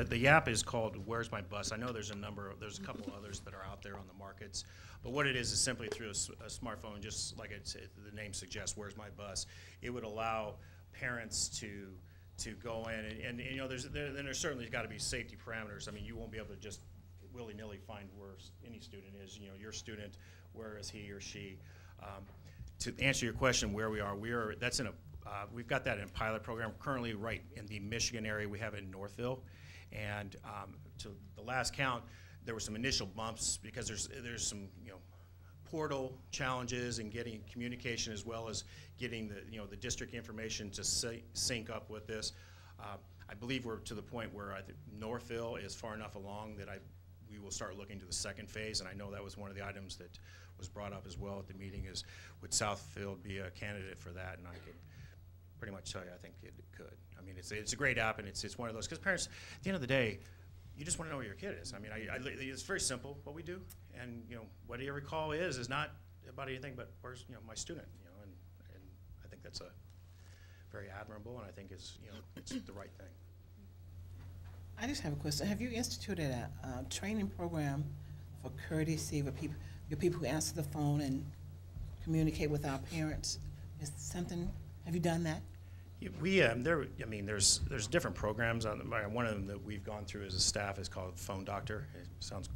the app is called Where's My Bus? I know there's a couple others that are out there on the markets, but what it is simply through a smartphone, just like the name suggests, Where's My Bus? It would allow parents to go in and there's certainly got to be safety parameters. I mean, you won't be able to just willy-nilly find where any student is. Your student, where is he or she? To answer your question, where we are, we've got that in a pilot program currently right in the Michigan area. We have it in Northville, and to the last count, there were some initial bumps because there's some portal challenges in getting communication as well as getting the district information to sync up with this. I believe we're to the point where I think Northville is far enough along that we will start looking to the second phase, and I know that was one of the items that was brought up as well at the meeting is, would Southfield be a candidate for that? And I could pretty much tell you I think it could. I mean, it's a great app, and it's one of those, because parents, at the end of the day, you just want to know where your kid is. I mean, it's very simple what we do, and what every call is not about anything but where's my student, and I think that's a very admirable, and I think it's the right thing. I just have a question. Have you instituted a training program for courtesy with your people who answer the phone and communicate with our parents? Is something? Have you done that? Yeah, there's different programs. One of them that we've gone through as a staff is called Phone Doctor. It sounds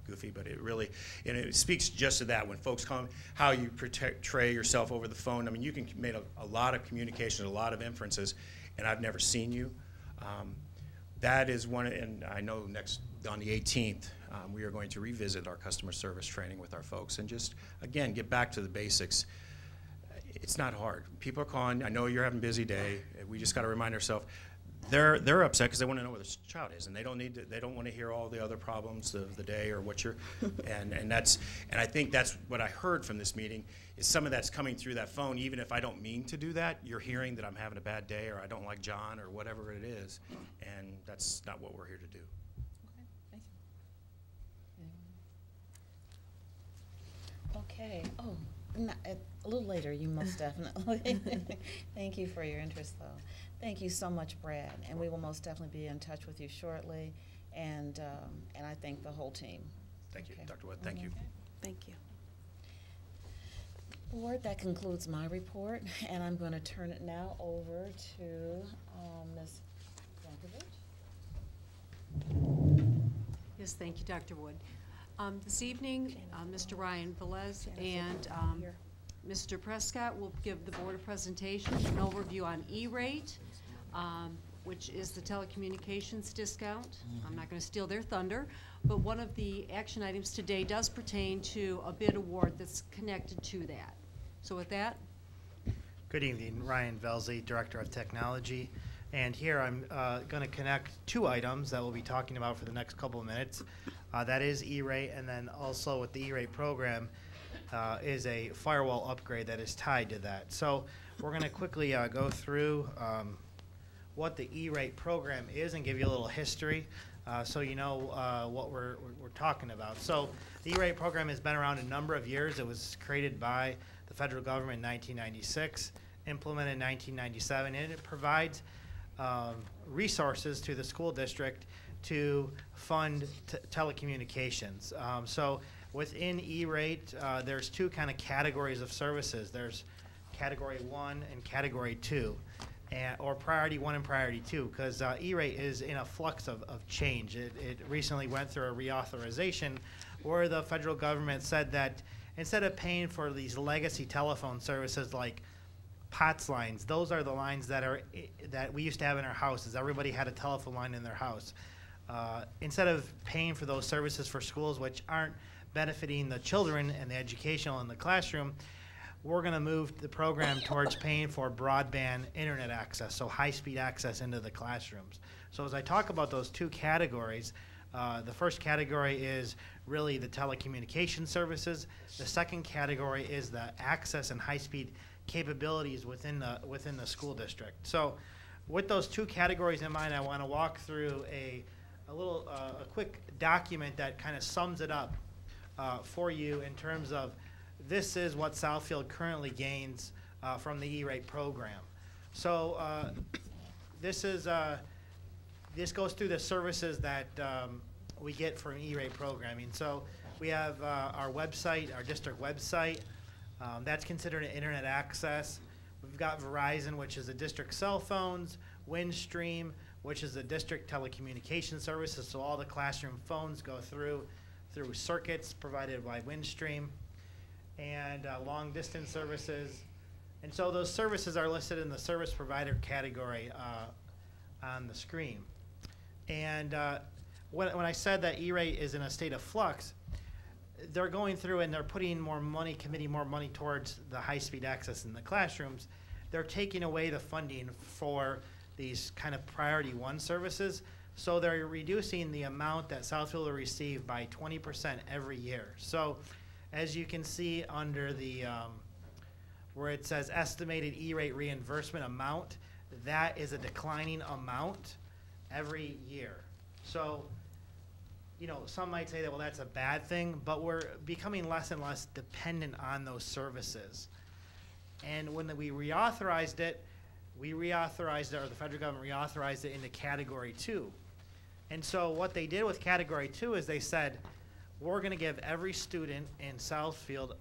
goofy, but it speaks just to that. When folks come, how you portray yourself over the phone. I mean, you can make a lot of communication, a lot of inferences, and I've never seen you. That is one, and I know next on the 18th, we are going to revisit our customer service training with our folks and just, again, get back to the basics. It's not hard. People are calling. I know you're having a busy day. We just got to remind ourselves they're upset because they want to know where their child is, and they don't want to hear all the other problems of the day or what you're, and I think that's what I heard from this meeting is some of that's coming through that phone. Even if I don't mean to do that, you're hearing that I'm having a bad day or I don't like John or whatever it is, and that's not what we're here to do. Okay, thank you. Okay. Oh. A little later, you most definitely. Thank you for your interest, though. Thank you so much, Brad, and we will most definitely be in touch with you shortly, and I thank the whole team. Thank you, Dr. Wood. Thank you. Thank you. Board, that concludes my report, and I'm going to turn it now over to Ms. Yankovic. Yes, thank you, Dr. Wood. This evening, Mr. Ryan Velez and Mr. Prescott will give the board a presentation, an overview on E-rate, which is the telecommunications discount. I'm not going to steal their thunder, but one of the action items today does pertain to a bid award that's connected to that. So with that. Good evening, Ryan Velze, Director of Technology. And here I'm going to connect two items that we'll be talking about for the next couple of minutes. That is E-rate, and then also with the E-rate program is a firewall upgrade that is tied to that. So we're going to quickly go through what the E-rate program is and give you a little history so you know what we're talking about. So the E-rate program has been around a number of years. It was created by the federal government in 1996, implemented in 1997, and it provides resources to the school district to fund telecommunications. So within E-rate, there's two kind of categories of services. There's Category 1 and Category 2, or Priority 1 and Priority 2, because E-rate is in a flux of change. It recently went through a reauthorization where the federal government said that instead of paying for these legacy telephone services like POTS lines, those are the lines that we used to have in our houses. Everybody had a telephone line in their house. Instead of paying for those services for schools which aren't benefiting the children and the educational in the classroom, we're going to move the program towards paying for broadband internet access, so high-speed access into the classrooms. So as I talk about those two categories, the first category is really the telecommunication services. The second category is the access and high-speed capabilities within the school district. So with those two categories in mind, I want to walk through a quick document that kind of sums it up for you in terms of this is what Southfield currently gains from the E-rate program. So this goes through the services that we get from E-rate programming. So we have our website, our district website. That's considered an internet access. We've got Verizon, which is the district cell phones, Windstream, which is the district telecommunication services, so all the classroom phones go through circuits provided by Windstream, and long distance services. And so those services are listed in the service provider category on the screen. And when I said that E-rate is in a state of flux, they're going through and they're putting more money, committing more money towards the high-speed access in the classrooms. They're taking away the funding for these kind of priority one services. So they're reducing the amount that Southfield will receive by 20% every year. So as you can see under the, where it says estimated E-rate reimbursement amount, that is a declining amount every year. So, you know, some might say that, well, that's a bad thing, but we're becoming less and less dependent on those services. And when we reauthorized it, or the federal government reauthorized it into Category 2. And so what they did with Category 2 is they said, we're going to give every student in Southfield,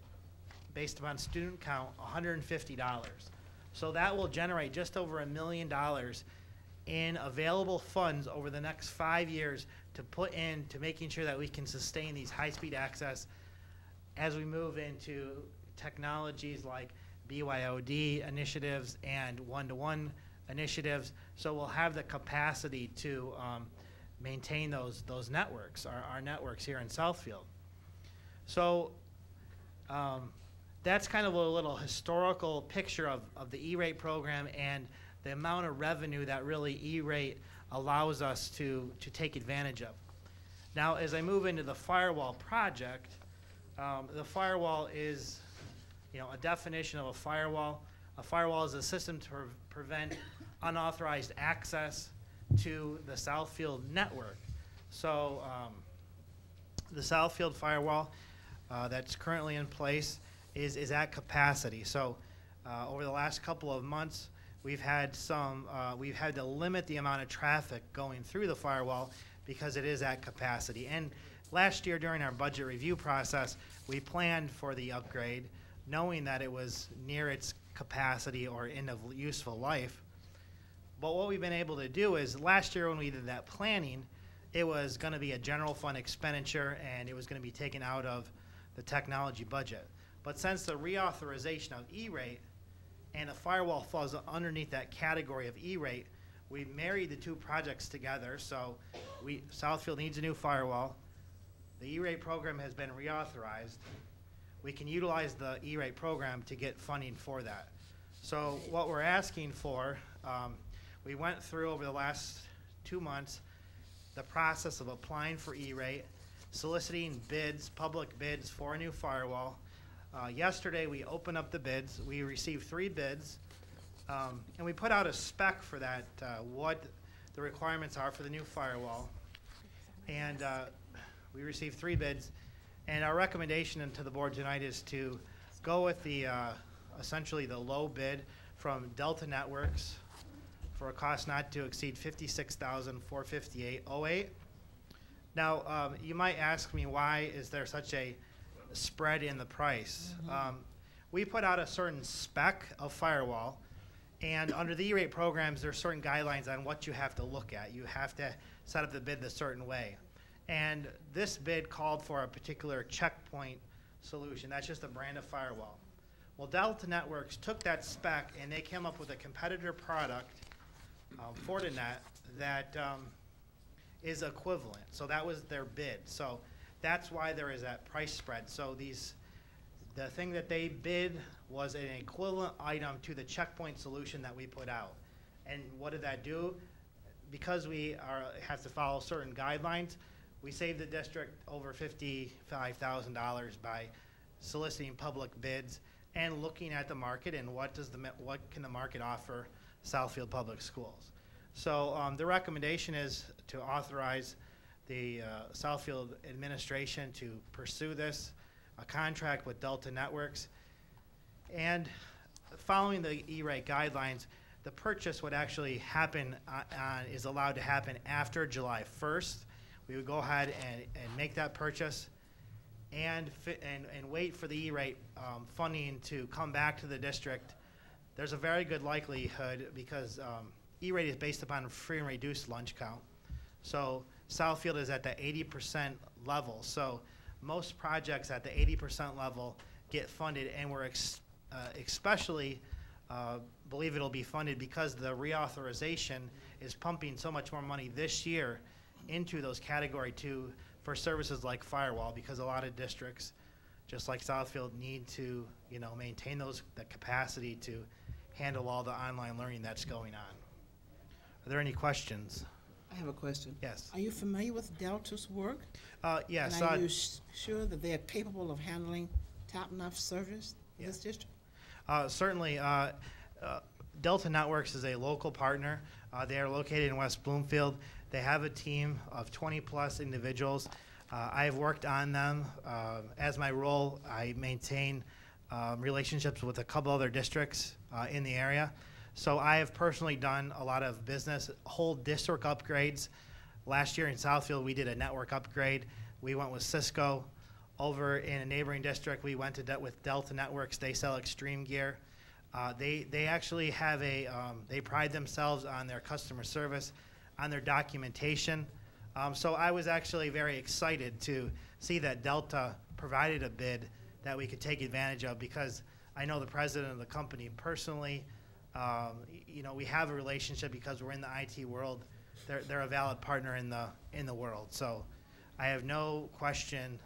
based upon student count, $150. So that will generate just over $1 million in available funds over the next 5 years to put into making sure that we can sustain these high-speed access as we move into technologies like BYOD initiatives and one-to-one initiatives. So we'll have the capacity to maintain those networks, our networks here in Southfield. So that's kind of a little historical picture of the E-rate program and the amount of revenue that really E-rate allows us to take advantage of. Now, as I move into the firewall project, the firewall is, you know, a definition of a firewall. A firewall is a system to prevent unauthorized access to the Southfield network. So the Southfield firewall that's currently in place is at capacity. So over the last couple of months, we've had to limit the amount of traffic going through the firewall because it is at capacity. And last year during our budget review process, we planned for the upgrade, knowing that it was near its capacity or end of useful life. But what we've been able to do is last year when we did that planning, it was going to be a general fund expenditure and it was going to be taken out of the technology budget. But since the reauthorization of E-rate and a firewall falls underneath that category of E-rate, we married the two projects together. So Southfield needs a new firewall. The E-rate program has been reauthorized. We can utilize the E-rate program to get funding for that. So what we're asking for, we went through over the last 2 months the process of applying for E-rate, soliciting bids, public bids for a new firewall. Yesterday we opened up the bids. We received 3 bids, and we put out a spec for that, what the requirements are for the new firewall. And we received 3 bids, and our recommendation to the board tonight is to go with the essentially the low bid from Delta Networks for a cost not to exceed $56,458.08. Now, you might ask me, why is there such a spread in the price? We put out a certain spec of firewall, and under the E-rate programs, there are certain guidelines on what you have to look at. You have to set up the bid a certain way. And this bid called for a particular checkpoint solution. That's just a brand of firewall. Well, Delta Networks took that spec and they came up with a competitor product, Fortinet, that is equivalent. So that was their bid. So that's why there is that price spread. So the thing that they bid was an equivalent item to the checkpoint solution that we put out. And what did that do? Because we have to follow certain guidelines, we saved the district over $55,000 by soliciting public bids and looking at the market and what can the market offer Southfield Public Schools. So the recommendation is to authorize the Southfield administration to pursue this, a contract with Delta Networks. And following the E-rate guidelines, the purchase would actually happen, is allowed to happen after July 1st. We would go ahead and make that purchase and wait for the E-rate funding to come back to the district. There's a very good likelihood because E-rate is based upon free and reduced lunch count. So Southfield is at the 80% level. So most projects at the 80% level get funded, and we're especially believe it'll be funded because the reauthorization is pumping so much more money this year into those Category 2 for services like firewall, because a lot of districts, just like Southfield, need to maintain the capacity to handle all the online learning that's going on. Are there any questions? I have a question. Yes. Are you familiar with Delta's work? Yes. And are you sure that they are capable of handling top-notch service in this district? Certainly. Delta Networks is a local partner. They are located in West Bloomfield. They have a team of 20-plus individuals. I have worked on them. As my role, I maintain relationships with a couple other districts in the area. So I have personally done a lot of business, whole district upgrades. Last year in Southfield, we did a network upgrade. We went with Cisco. Over in a neighboring district, we went to with Delta Networks. They sell extreme gear. They actually have they pride themselves on their customer service, on their documentation. So I was actually very excited to see that Delta provided a bid that we could take advantage of, because I know the president of the company personally. We have a relationship because we're in the IT world. They're a valid partner in the world. So I have no question.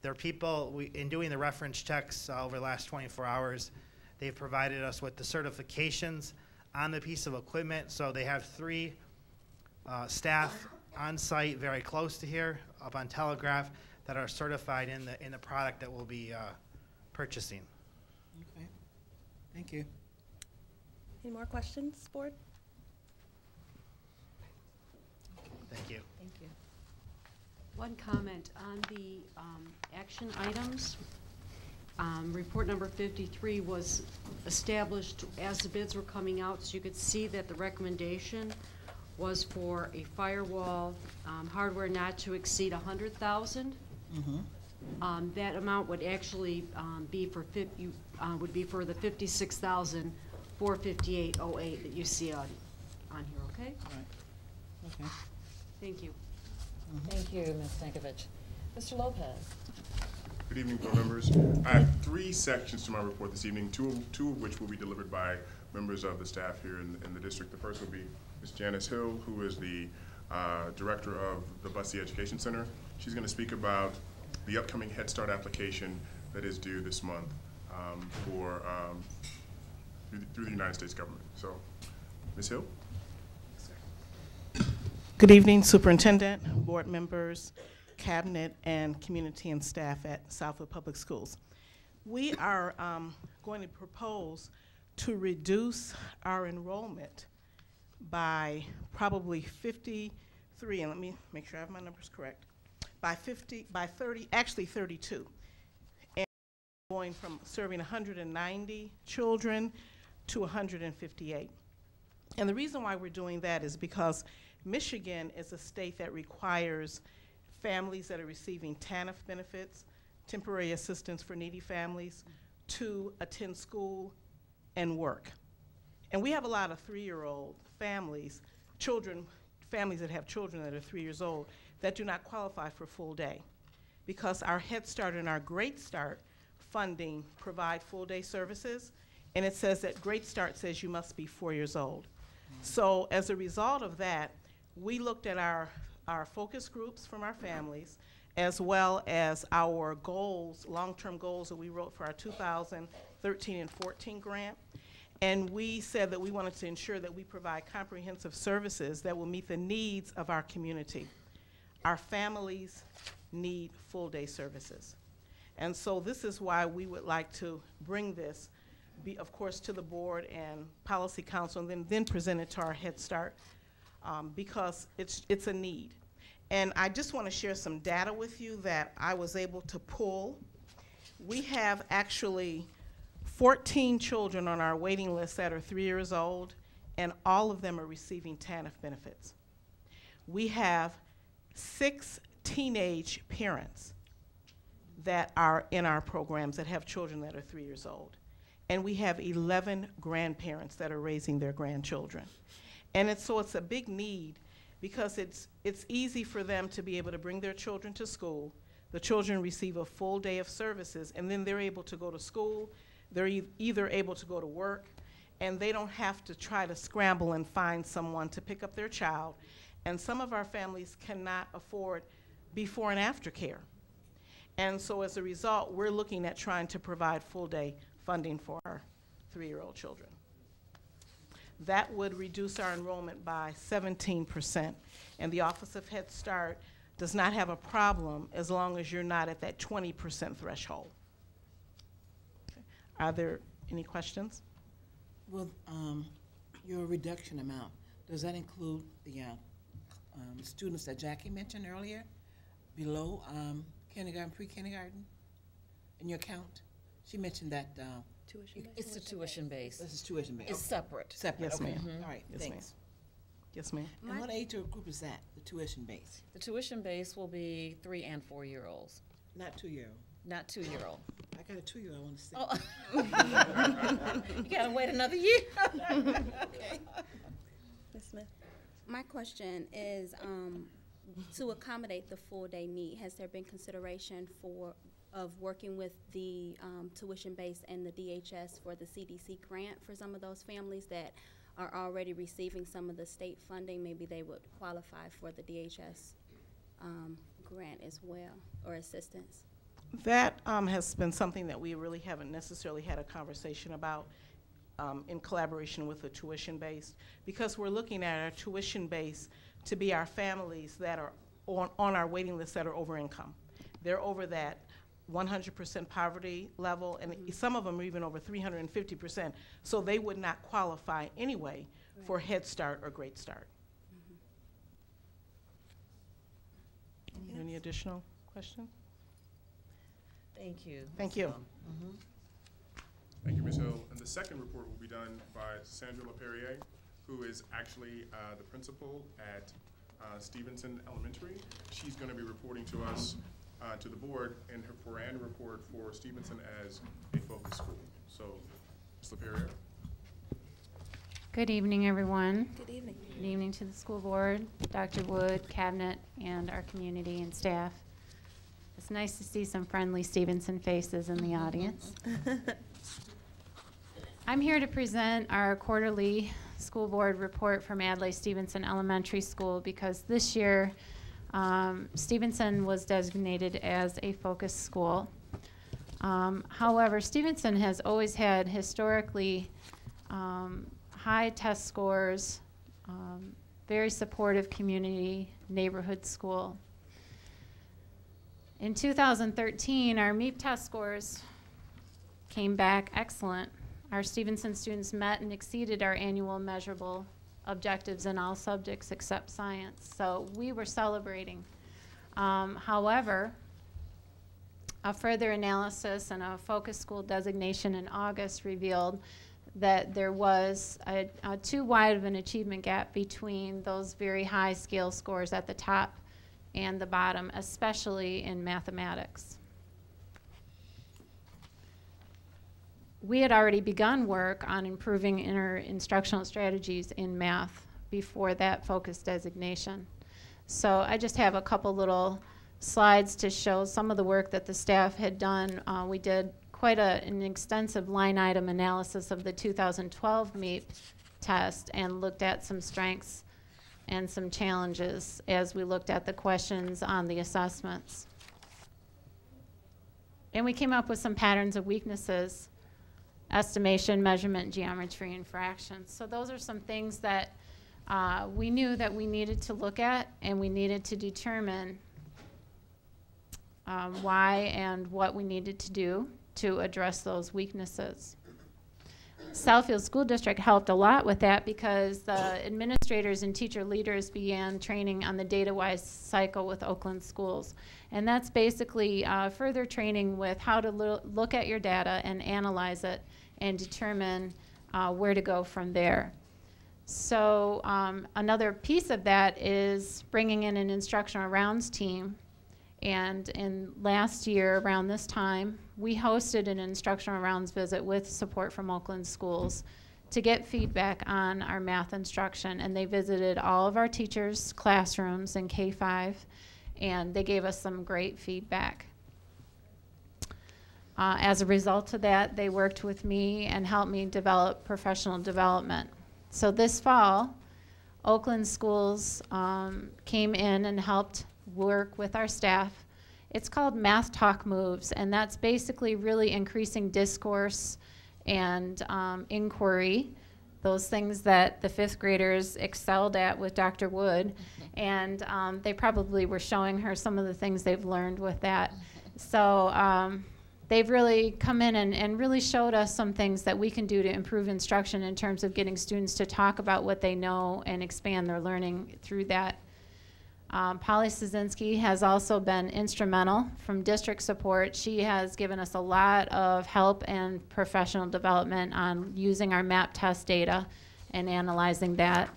There are people, in doing the reference checks over the last 24 hours, they've provided us with the certifications on the piece of equipment. So they have 3 staff on site very close to here, up on Telegraph, that are certified in the product that we'll be purchasing. Okay. Thank you. Any more questions, board? Thank you. Thank you. One comment on the action items. Report number 53 was established as the bids were coming out, so you could see that the recommendation was for a firewall hardware not to exceed $100,000. That amount would actually be for the $56,458.08 that you see on here. Okay. Right. Okay. Thank you. Thank you, Ms. Stankovich. Mr. Lopez. Good evening, board members. I have 3 sections to my report this evening, two of which will be delivered by members of the staff here in the district. The first will be Ms. Janice Hill, who is the director of the Bussey Education Center. She's going to speak about the upcoming Head Start application that is due this month through the United States government. So, Ms. Hill. Good evening, Superintendent, board members, cabinet, and community and staff at Southfield Public Schools. We are going to propose to reduce our enrollment by probably 53, and let me make sure I have my numbers correct, by 30, actually 32. And going from serving 190 children to 158. And the reason why we're doing that is because Michigan is a state that requires families that are receiving TANF benefits, temporary assistance for needy families, to attend school and work. And we have a lot of 3-year-old families, families that have children that are 3 years old, that do not qualify for full day, because our Head Start and our Great Start funding provide full day services, and it says that Great Start says you must be 4 years old. So as a result of that, we looked at our focus groups from our families, as well as our goals, long-term goals that we wrote for our 2013 and 14 grant. And we said that we wanted to ensure that we provide comprehensive services that will meet the needs of our community. Our families need full-day services. And so this is why we would like to bring this, of course, to the board and policy council, and then present it to our Head Start, because it's a need. And I just want to share some data with you that I was able to pull. We have actually 14 children on our waiting list that are 3 years old, and all of them are receiving TANF benefits. We have 6 teenage parents that are in our programs that have children that are 3 years old. And we have 11 grandparents that are raising their grandchildren. And so it's a big need, because it's easy for them to be able to bring their children to school. The children receive a full day of services, and then they're able to go to school. They're either able to go to work, and they don't have to try to scramble and find someone to pick up their child. And some of our families cannot afford before and after care. And so as a result, we're looking at trying to provide full day funding for our 3-year-old children. that would reduce our enrollment by 17%. And the Office of Head Start does not have a problem as long as you're not at that 20% threshold. Okay. Are there any questions? Well, your reduction amount, does that include the students that Jackie mentioned earlier, below kindergarten, pre-kindergarten, in your count? She mentioned that. It's the tuition base. This is tuition base. It's separate. Separate, Yes, okay. ma'am. All right, Yes, thanks. Yes, ma'am. And what age group is that, the tuition base? The tuition base will be 3 and 4 year olds. Not 2-year-old. Not 2-year-old. I got a 2-year-old I want to see. Oh. You gotta wait another year. Okay. Ms. Smith? My question is, to accommodate the full day need, has there been consideration of working with the tuition base and the DHS for the CDC grant for some of those families that are already receiving some of the state funding? Maybe they would qualify for the DHS grant as well, or assistance? That has been something that we really haven't necessarily had a conversation about in collaboration with the tuition base, because we're looking at our tuition base to be our families that are on our waiting list that are over income. They're over that 100% poverty level, and some of them are even over 350%, so they would not qualify anyway for Head Start or Great Start. Any additional questions? Thank you. Thank you. Thank you, Ms. Hill. And the second report will be done by Sandra LaPerriere, who is actually the principal at Stevenson Elementary. She's going to be reporting to us, to the board, in her annual report for Stevenson as a focus school. So, Ms. LaPerriere. Good evening, everyone. Good evening. Good evening to the school board, Dr. Wood, cabinet, and our community and staff. It's nice to see some friendly Stevenson faces in the audience. I'm here to present our quarterly school board report from Adlai Stevenson Elementary School because this year Stevenson was designated as a focus school. However, Stevenson has always had historically high test scores, very supportive community neighborhood school. In 2013, our MEP test scores came back excellent. Our Stevenson students met and exceeded our annual measurable objectives in all subjects except science. So we were celebrating. However, a further analysis and a focus school designation in August revealed that there was a too wide of an achievement gap between those very high scale scores at the top and the bottom, especially in mathematics. We had already begun work on improving instructional strategies in math before that focus designation. So I just have a couple little slides to show some of the work that the staff had done. We did quite an extensive line item analysis of the 2012 MEP test and looked at some strengths and some challenges as we looked at the questions on the assessments. And we came up with some patterns of weaknesses: estimation, measurement, geometry, and fractions. So those are some things that we knew that we needed to look at, and we needed to determine why and what we needed to do to address those weaknesses. Southfield School District helped a lot with that because the administrators and teacher leaders began training on the data-wise cycle with Oakland schools. And that's basically further training with how to look at your data and analyze it and determine where to go from there. So another piece of that is bringing in an instructional rounds team. And in last year, around this time, we hosted an instructional rounds visit with support from Oakland schools to get feedback on our math instruction. And they visited all of our teachers' classrooms in K-5, and they gave us some great feedback. As a result of that, they worked with me and helped me develop professional development. So this fall, Oakland schools came in and helped work with our staff. It's called Math Talk Moves, and that's basically really increasing discourse and inquiry those things that the 5th graders excelled at with Dr. Wood, and they probably were showing her some of the things they've learned with that. So they've really come in and really showed us some things that we can do to improve instruction in terms of getting students to talk about what they know and expand their learning through that. Polly Szynski has also been instrumental from district support. She has given us a lot of help and professional development on using our MAP test data and analyzing that.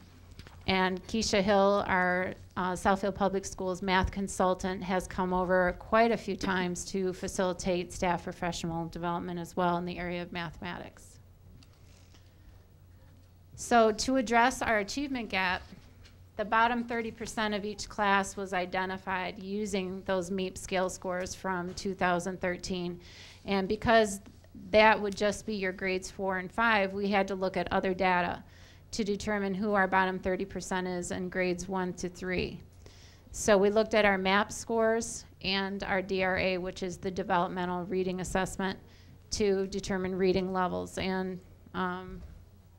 And Keisha Hill, our Southfield Public Schools math consultant, has come over quite a few times to facilitate staff professional development as well in the area of mathematics. So to address our achievement gap, the bottom 30% of each class was identified using those MEP scale scores from 2013. And because that would just be your grades 4 and 5, we had to look at other data to determine who our bottom 30% is in grades 1 to 3. So we looked at our MAP scores and our DRA, which is the developmental reading assessment, to determine reading levels and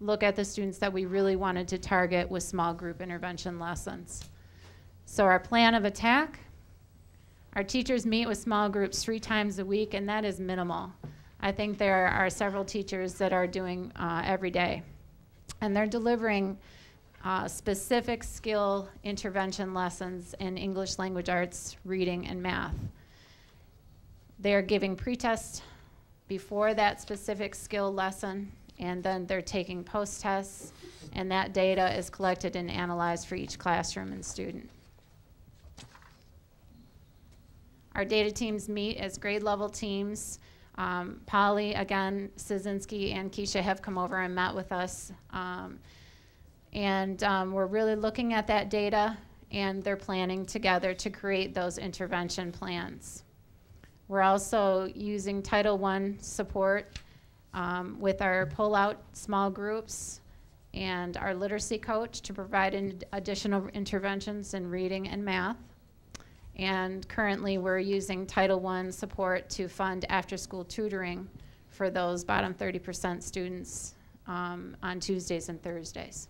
look at the students that we really wanted to target with small group intervention lessons. So our plan of attack, our teachers meet with small groups 3 times a week, and that is minimal. I think there are several teachers that are doing every day. And they're delivering specific skill intervention lessons in English language arts, reading, and math. They're giving pretest before that specific skill lesson, and then they're taking post-tests, and that data is collected and analyzed for each classroom and student. Our data teams meet as grade level teams. Polly, again, Szynski, and Keisha have come over and met with us. We're really looking at that data, and they're planning together to create those intervention plans. We're also using Title I support with our pull-out small groups and our literacy coach to provide additional interventions in reading and math. And currently we're using Title I support to fund after-school tutoring for those bottom 30% students on Tuesdays and Thursdays.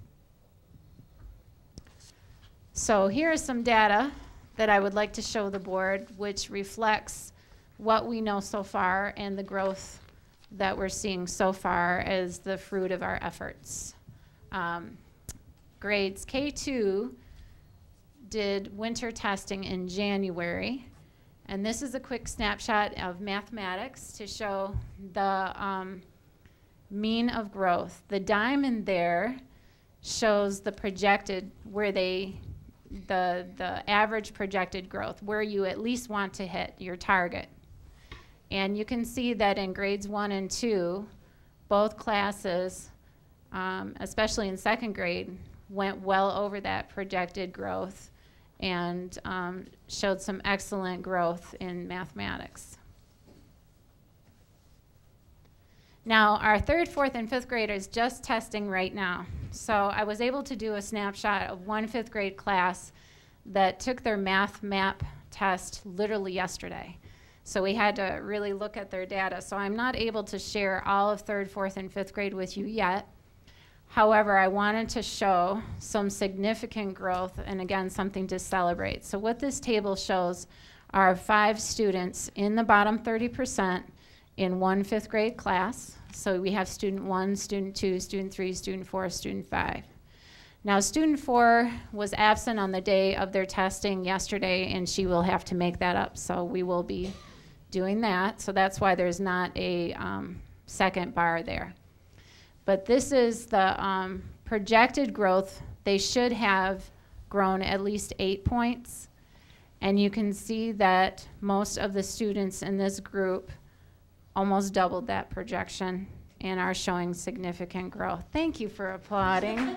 So here is some data that I would like to show the board, which reflects what we know so far and the growth that we're seeing so far as the fruit of our efforts. Grades K2 did winter testing in January, and this is a quick snapshot of mathematics to show the mean of growth. The diamond there shows the projected, where the average projected growth, where you at least want to hit your target. And you can see that in grades 1 and 2, both classes, especially in 2nd grade, went well over that projected growth and showed some excellent growth in mathematics. Now, our 3rd, 4th, and 5th graders just testing right now. So I was able to do a snapshot of one 5th grade class that took their math map test literally yesterday. So we had to really look at their data. So I'm not able to share all of 3rd, 4th, and 5th grade with you yet. However, I wanted to show some significant growth and, again, something to celebrate. So what this table shows are 5 students in the bottom 30% in one 5th grade class. So we have student 1, student 2, student 3, student 4, student 5. Now, student 4 was absent on the day of their testing yesterday, and she will have to make that up. So we will be doing that. So that's why there's not a second bar there. But this is the projected growth. They should have grown at least 8 points. And you can see that most of the students in this group almost doubled that projection and are showing significant growth. Thank you for applauding.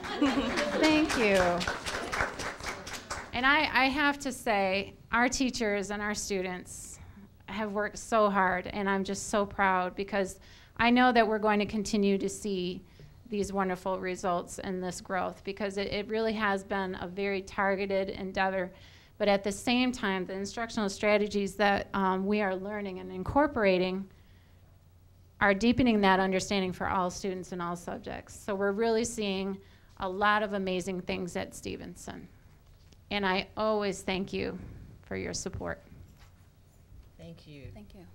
Thank you. And I have to say, our teachers and our students have worked so hard, and I'm just so proud because I know that we're going to continue to see these wonderful results and this growth because it really has been a very targeted endeavor. But at the same time, the instructional strategies that we are learning and incorporating are deepening that understanding for all students in all subjects. So we're really seeing a lot of amazing things at Stevenson. And I always thank you for your support. Thank you. Thank you.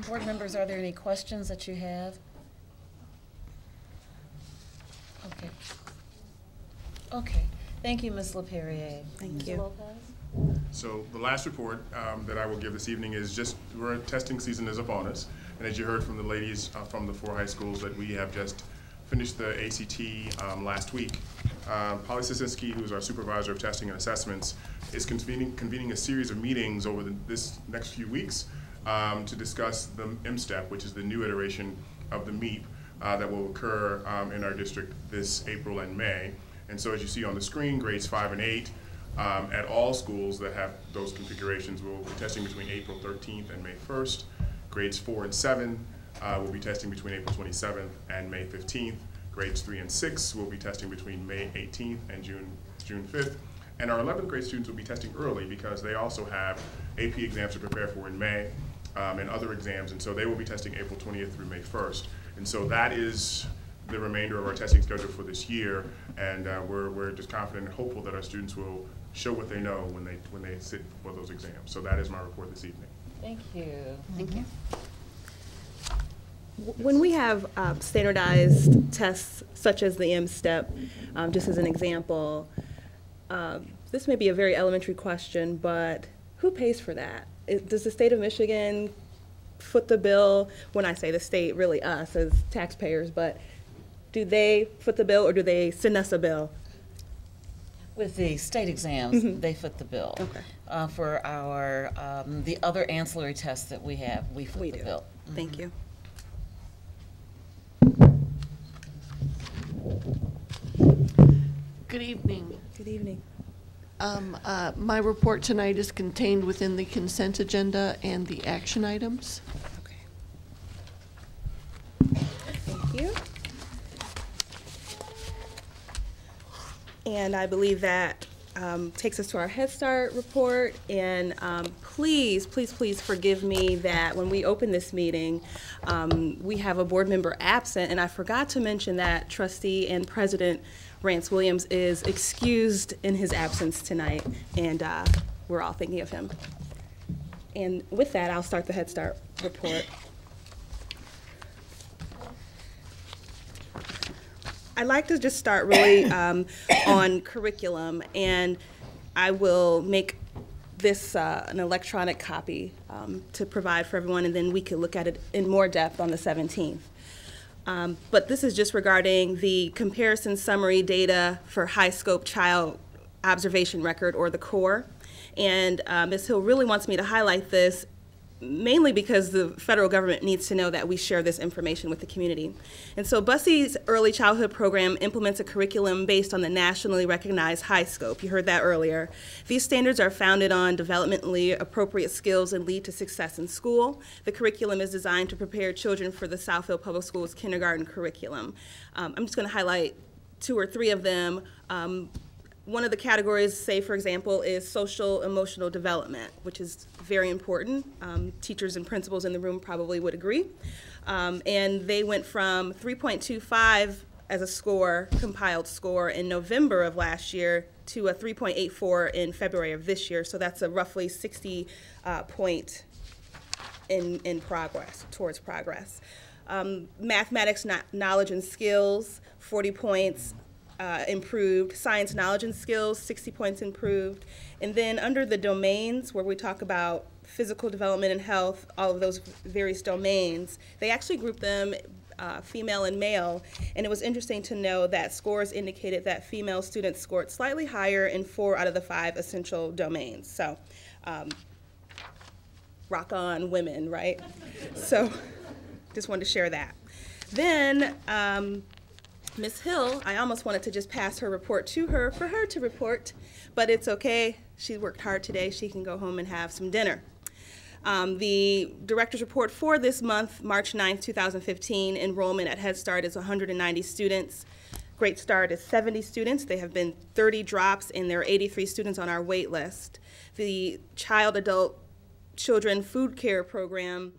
Board members, are there any questions that you have? Okay. Okay. Thank you, Ms. LaPerriere. Thank Mr. you. Lopez? So the last report that I will give this evening is just, testing season is upon us. And as you heard from the ladies from the 4 high schools, that we have just finished the ACT last week. Polly Sisinski, who's our supervisor of testing and assessments, is convening a series of meetings over this next few weeks to discuss the MSTEP, which is the new iteration of the MEEP that will occur in our district this April and May. And so as you see on the screen, grades 5 and 8 at all schools that have those configurations will be testing between April 13th and May 1st. Grades 4 and 7 will be testing between April 27th and May 15th. Grades 3 and 6 will be testing between May 18th and June 5th. And our 11th grade students will be testing early because they also have AP exams to prepare for in May and other exams. And so they will be testing April 20th through May 1st. And so that is the remainder of our testing schedule for this year. And we're just confident and hopeful that our students will show what they know when they sit for those exams. So that is my report this evening. Thank you. Thank you. When we have standardized tests such as the MSTEP, just as an example, this may be a very elementary question, but who pays for that? Does the state of Michigan foot the bill? When I say the state, really us as taxpayers, but do they foot the bill or do they send us a bill? With the state exams, Mhm. they foot the bill. Okay. For our, the other ancillary tests that we have, we foot the bill. Thank you. Good evening. Good evening. My report tonight is contained within the consent agenda and the action items. Thank you. And I believe that takes us to our Head Start report. And please, please, please forgive me that when we open this meeting, we have a board member absent. And I forgot to mention that Trustee and President Rance Williams is excused in his absence tonight. And we're all thinking of him. And with that, I'll start the Head Start report. I'd like to just start really on curriculum, and I will make this an electronic copy to provide for everyone, and then we can look at it in more depth on the 17th. But this is just regarding the comparison summary data for high scope child observation record, or the CORE. And Ms. Hill really wants me to highlight this mainly because the federal government needs to know that we share this information with the community. And so BUSCI's early childhood program implements a curriculum based on the nationally recognized high scope. You heard that earlier. These standards are founded on developmentally appropriate skills and lead to success in school. The curriculum is designed to prepare children for the Southfield Public Schools kindergarten curriculum. I'm just going to highlight 2 or 3 of them. One of the categories, say for example, is social emotional development, which is very important. Teachers and principals in the room probably would agree. And they went from 3.25 as a score, compiled score in November of last year, to a 3.84 in February of this year. So that's a roughly 60 point in progress, towards progress. Mathematics knowledge and skills, 40 points. Improved. Science knowledge and skills, 60 points improved. And then under the domains, where we talk about physical development and health, all of those various domains, they actually grouped them female and male. And it was interesting to know that scores indicated that female students scored slightly higher in 4 out of the 5 essential domains. So rock on women, right? So just wanted to share that. Then Ms. Hill, I almost wanted to just pass her report to her for her to report, but it's okay. She worked hard today. She can go home and have some dinner. The director's report for this month, March 9th, 2015, enrollment at Head Start is 190 students. Great Start is 70 students. There have been 30 drops, and there are 83 students on our wait list. The Child, Adult, Children Food Care Program,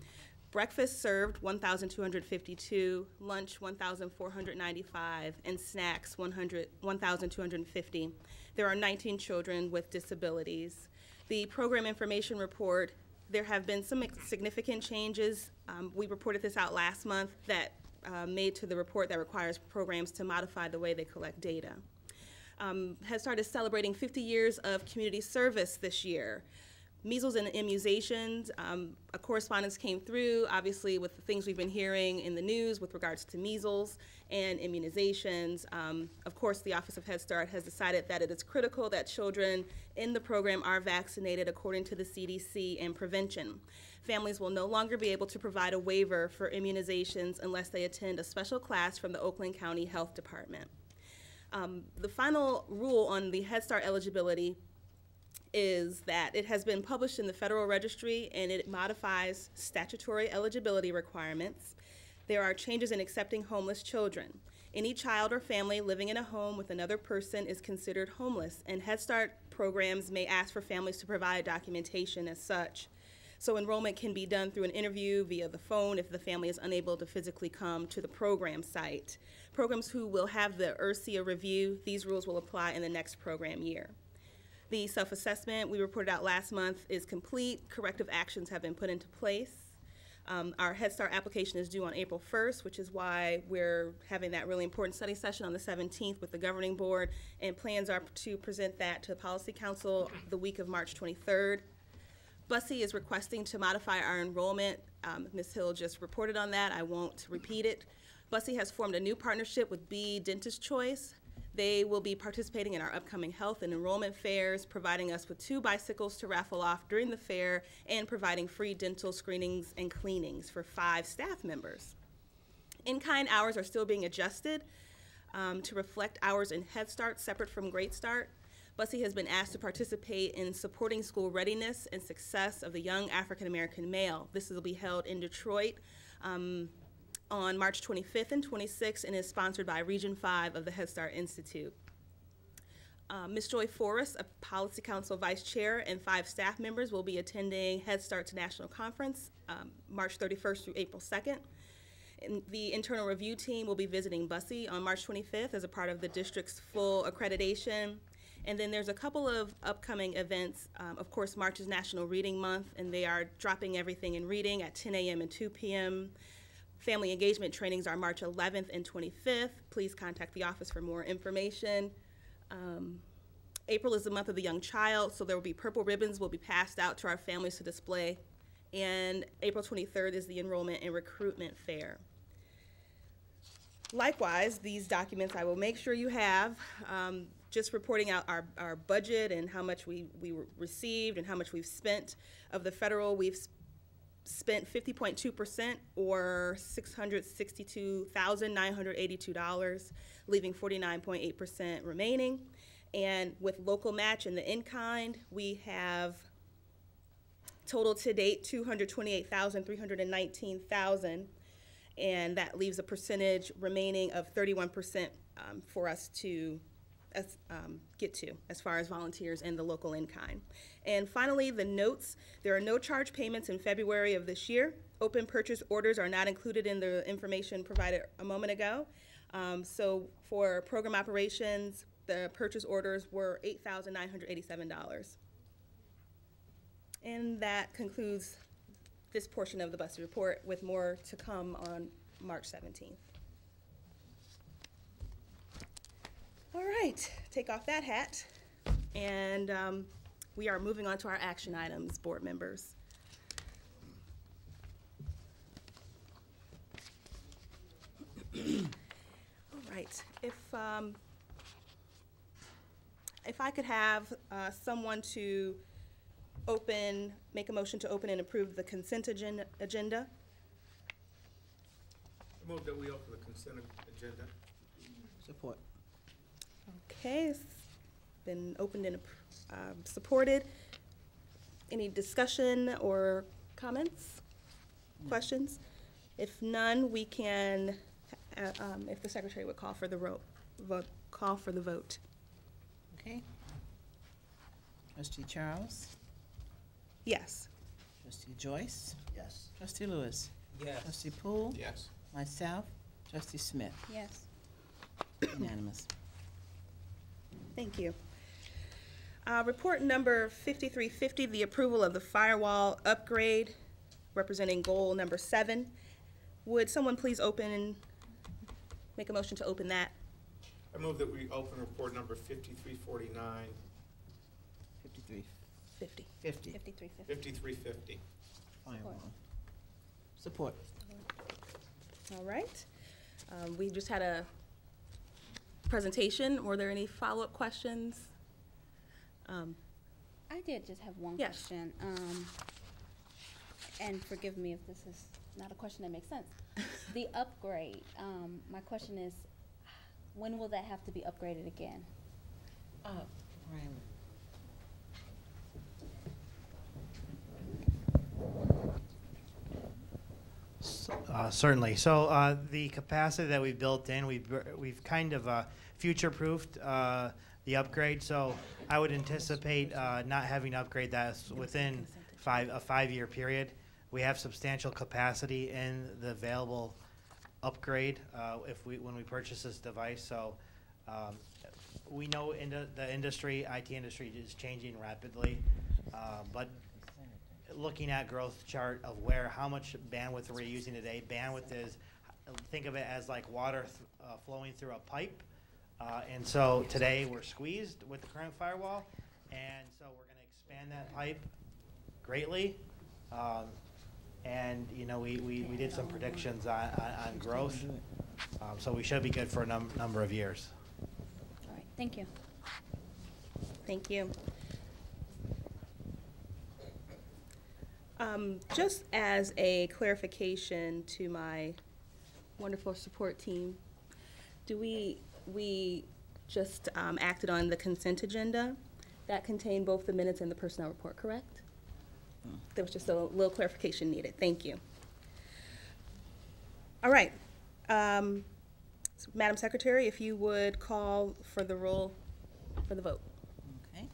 breakfast served 1,252, lunch 1,495, and snacks 1,250. There are 19 children with disabilities. The program information report, there have been some significant changes. We reported this out last month that made to the report that requires programs to modify the way they collect data. Head Start is celebrating 50 years of community service this year. Measles and immunizations, a correspondence came through, obviously, with the things we've been hearing in the news with regards to measles and immunizations. Of course, the Office of Head Start has decided that it is critical that children in the program are vaccinated according to the CDC and prevention. Families will no longer be able to provide a waiver for immunizations unless they attend a special class from the Oakland County Health Department. The final rule on the Head Start eligibility is that it has been published in the Federal Registry, and it modifies statutory eligibility requirements. There are changes in accepting homeless children. Any child or family living in a home with another person is considered homeless, and Head Start programs may ask for families to provide documentation as such. So enrollment can be done through an interview via the phone if the family is unable to physically come to the program site. Programs who will have the ERCIA review, these rules will apply in the next program year. The self-assessment we reported out last month is complete. Corrective actions have been put into place. Our Head Start application is due on April 1st, which is why we're having that really important study session on the 17th with the governing board, and plans are to present that to the Policy Council the week of March 23rd. Bussy is requesting to modify our enrollment. Ms. Hill just reported on that. I won't repeat it. Bussy has formed a new partnership with B Dentist Choice. They will be participating in our upcoming health and enrollment fairs, providing us with 2 bicycles to raffle off during the fair, and providing free dental screenings and cleanings for 5 staff members. In-kind hours are still being adjusted to reflect hours in Head Start separate from Great Start. Bussy has been asked to participate in supporting school readiness and success of the young African American male. This will be held in Detroit on March 25th and 26th, and is sponsored by Region 5 of the Head Start Institute. Ms. Joy Forrest, a Policy Council Vice Chair, and 5 staff members will be attending Head Start's National Conference March 31st through April 2nd. And the internal review team will be visiting Bussy on March 25th as a part of the district's full accreditation. And then there's a couple of upcoming events. Of course, March is National Reading Month, and they are dropping everything in reading at 10 a.m. and 2 p.m. Family engagement trainings are March 11th and 25th. Please contact the office for more information. April is the month of the young child, so there will be purple ribbons will be passed out to our families to display. And April 23rd is the enrollment and recruitment fair. Likewise, these documents I will make sure you have, just reporting out our budget and how much we received and how much we've spent. Of the federal, we've spent 50.2%, or $662,982, leaving 49.8% remaining. And with local match and the in-kind, we have total to date $228,319,000, and that leaves a percentage remaining of 31% for us to get to as far as volunteers and the local in-kind. And finally, the notes. There are no charge payments in February of this year. Open purchase orders are not included in the information provided a moment ago. So for program operations, the purchase orders were $8,987. And that concludes this portion of the Bussy report, with more to come on March 17th. All right, take off that hat, and we are moving on to our action items, board members. All right, if I could have someone to make a motion to open and approve the consent agenda. I move that we offer the consent agenda. Support. Okay, it's been opened and supported. Any discussion or comments, questions? If none, we can, if the secretary would call for the call for the vote. Okay. Trustee Charles? Yes. Trustee Joyce? Yes. Trustee Lewis? Yes. Trustee Poole? Yes. Myself? Trustee Smith? Yes. Unanimous. Thank you. Report number 5350, the approval of the firewall upgrade representing goal number 7. Would someone please open and make a motion to open that? I move that we open report number 5349. 53. 50. 50. 5350. Firewall. Support. All right. We just had a presentation. Were there any follow-up questions? I did just have one Yes. question. And forgive me if this is not a question that makes sense. The upgrade, my question is, when will that have to be upgraded again? Brian. Certainly. So the capacity that we built in, we've kind of future-proofed the upgrade. So I would anticipate not having to upgrade that within a 5-year period. We have substantial capacity in the available upgrade when we purchase this device. So we know the industry, IT industry, is changing rapidly, but looking at growth chart of how much bandwidth we're using today. Bandwidth is, think of it as like water flowing through a pipe. And so today we're squeezed with the current firewall. And so we're going to expand that pipe greatly. And you know, we did some predictions on growth. So we should be good for a number of years. All right, thank you. Thank you. Just as a clarification to my wonderful support team, we just acted on the consent agenda that contained both the minutes and the personnel report, correct? There was just a little clarification needed. Thank you. All right. Madam Secretary, if you would call for the roll for the vote. Okay.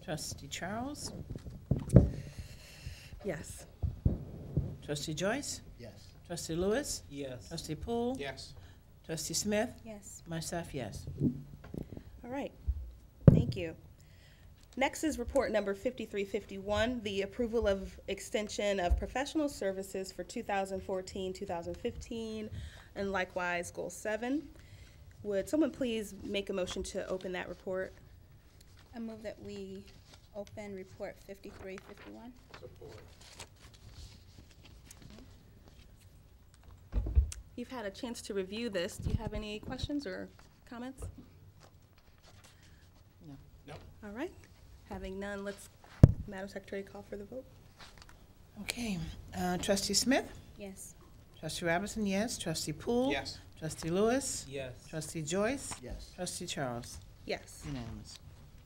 Trustee Charles? Yes. Trustee Joyce? Yes. Trustee Lewis? Yes. Trustee Poole? Yes. Trustee Smith? Yes. Myself, yes. All right. Thank you. Next is report number 5351, the approval of extension of professional services for 2014-2015, and likewise goal 7. Would someone please make a motion to open that report? I move that we open report 5351. Support. You've had a chance to review this. Do you have any questions or comments? No. No. All right. Having none, let's, Madam Secretary, call for the vote. Okay. Trustee Smith? Yes. Trustee Robinson, yes. Trustee Poole? Yes. Trustee Lewis? Yes. Trustee Joyce? Yes. Trustee Charles? Yes. Unanimous.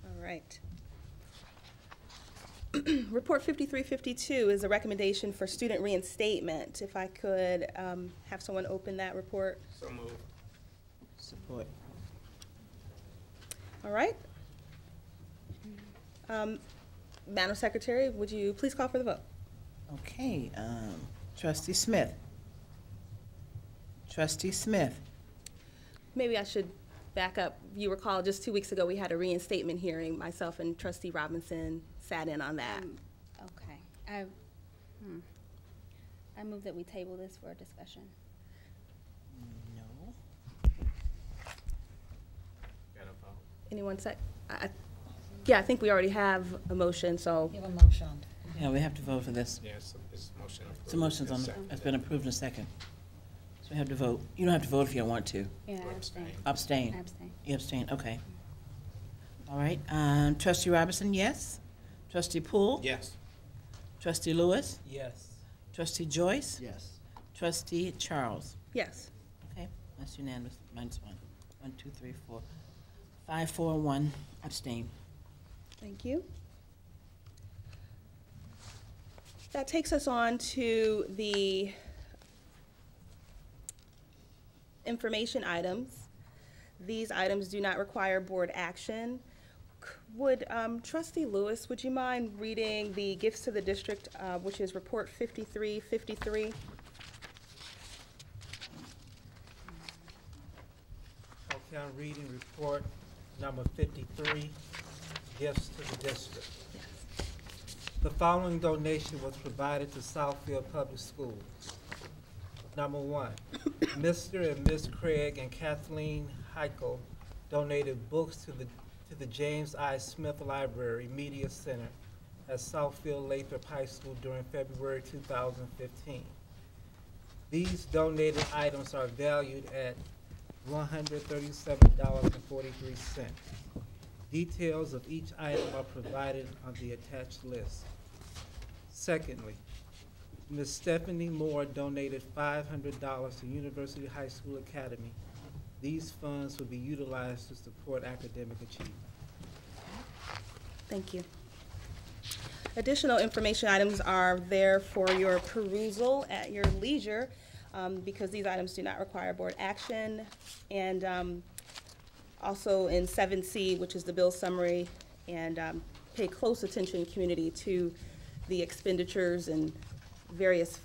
All right. Report 5352 is a recommendation for student reinstatement. If I could have someone open that report. So moved. Support. All right. Madam Secretary, would you please call for the vote? Okay. Trustee Smith? Trustee Smith? Maybe I should back up. You recall just 2 weeks ago we had a reinstatement hearing. Myself and Trustee Robinson sat in on that. Okay. I move that we table this for a discussion. No. Got a vote. Anyone sec? Yeah, I think we already have a motion, so. You have a motion. Yeah, we have to vote for this. Yes, it's motion approved. It's a motion's on, Second. it's been approved in a second. So we have to vote. You don't have to vote if you don't want to. Yeah, I abstain. Abstain. I abstain. You abstain, okay. All right, Trustee Robinson, yes. Trustee Poole? Yes. Trustee Lewis? Yes. Trustee Joyce? Yes. Trustee Charles? Yes. Okay, that's unanimous, minus 1. 1, 2, 3, 4. 5, 4, 1, abstain. Thank you. That takes us on to the information items. These items do not require board action. Would Trustee Lewis, would you mind reading the gifts to the district, which is report 5353? Okay, I'm reading report number 53, gifts to the district. The following donation was provided to Southfield Public Schools. Number 1, Mr. and Ms. Craig and Kathleen Heichel donated books to the James I. Smith Library Media Center at Southfield Lathrop High School during February 2015. These donated items are valued at $137.43. Details of each item are provided on the attached list. Secondly, Ms. Stephanie Moore donated $500 to University High School Academy. These funds will be utilized to support academic achievement. Thank you. Additional information items are there for your perusal at your leisure, because these items do not require board action. And also in 7C, which is the bill summary, and pay close attention, community, to the expenditures and various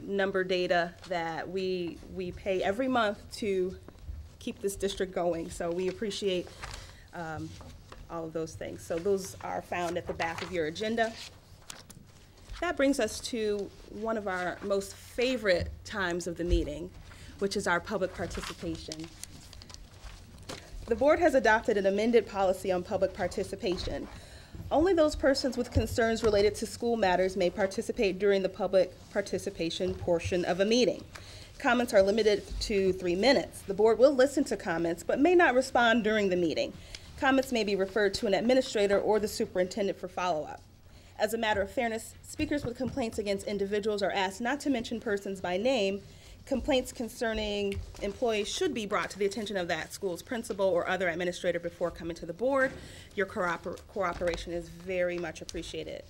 number data that we pay every month to keep this district going. So we appreciate all of those things. So those are found at the back of your agenda. That brings us to one of our most favorite times of the meeting, which is our public participation. The board has adopted an amended policy on public participation. Only those persons with concerns related to school matters may participate during the public participation portion of a meeting. Comments are limited to 3 minutes. The board will listen to comments, but may not respond during the meeting. Comments may be referred to an administrator or the superintendent for follow-up. As a matter of fairness, speakers with complaints against individuals are asked not to mention persons by name. Complaints concerning employees should be brought to the attention of that school's principal or other administrator before coming to the board. Your cooperation is very much appreciated.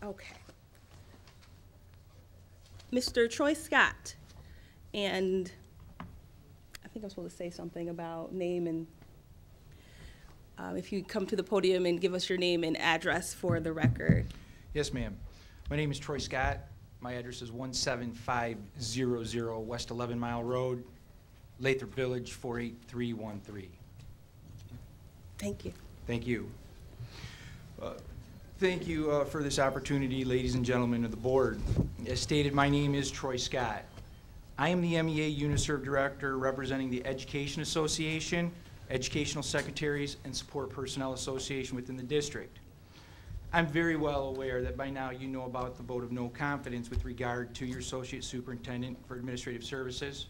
Okay. Mr. Troy Scott, and I think I'm supposed to say something about name and if you come to the podium and give us your name and address for the record. Yes, ma'am. My name is Troy Scott. My address is 17500 West 11 Mile Road, Lathrop Village, 48313. Thank you. Thank you. Thank you for this opportunity, ladies and gentlemen of the board. As stated, my name is Troy Scott. I am the MEA UNISERV Director representing the Education Association, Educational Secretaries, and Support Personnel Association within the district. I'm very well aware that by now you know about the vote of no confidence with regard to your Associate Superintendent for Administrative Services,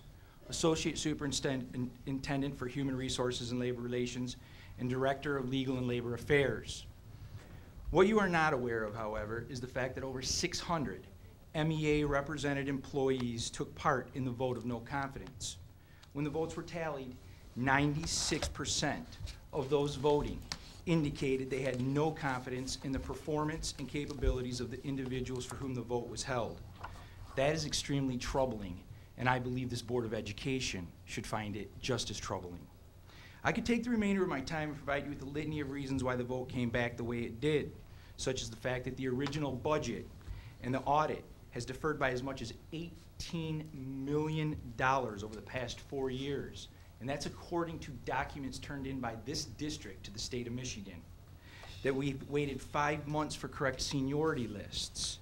Associate Superintendent for Human Resources and Labor Relations, and Director of Legal and Labor Affairs. What you are not aware of, however, is the fact that over 600 MEA represented employees took part in the vote of no confidence. When the votes were tallied, 96% of those voting indicated they had no confidence in the performance and capabilities of the individuals for whom the vote was held. That is extremely troubling, and I believe this Board of Education should find it just as troubling. I could take the remainder of my time and provide you with a litany of reasons why the vote came back the way it did, such as the fact that the original budget and the audit has deferred by as much as $18 million over the past 4 years. And that's according to documents turned in by this district to the state of Michigan. That we've waited 5 months for correct seniority lists,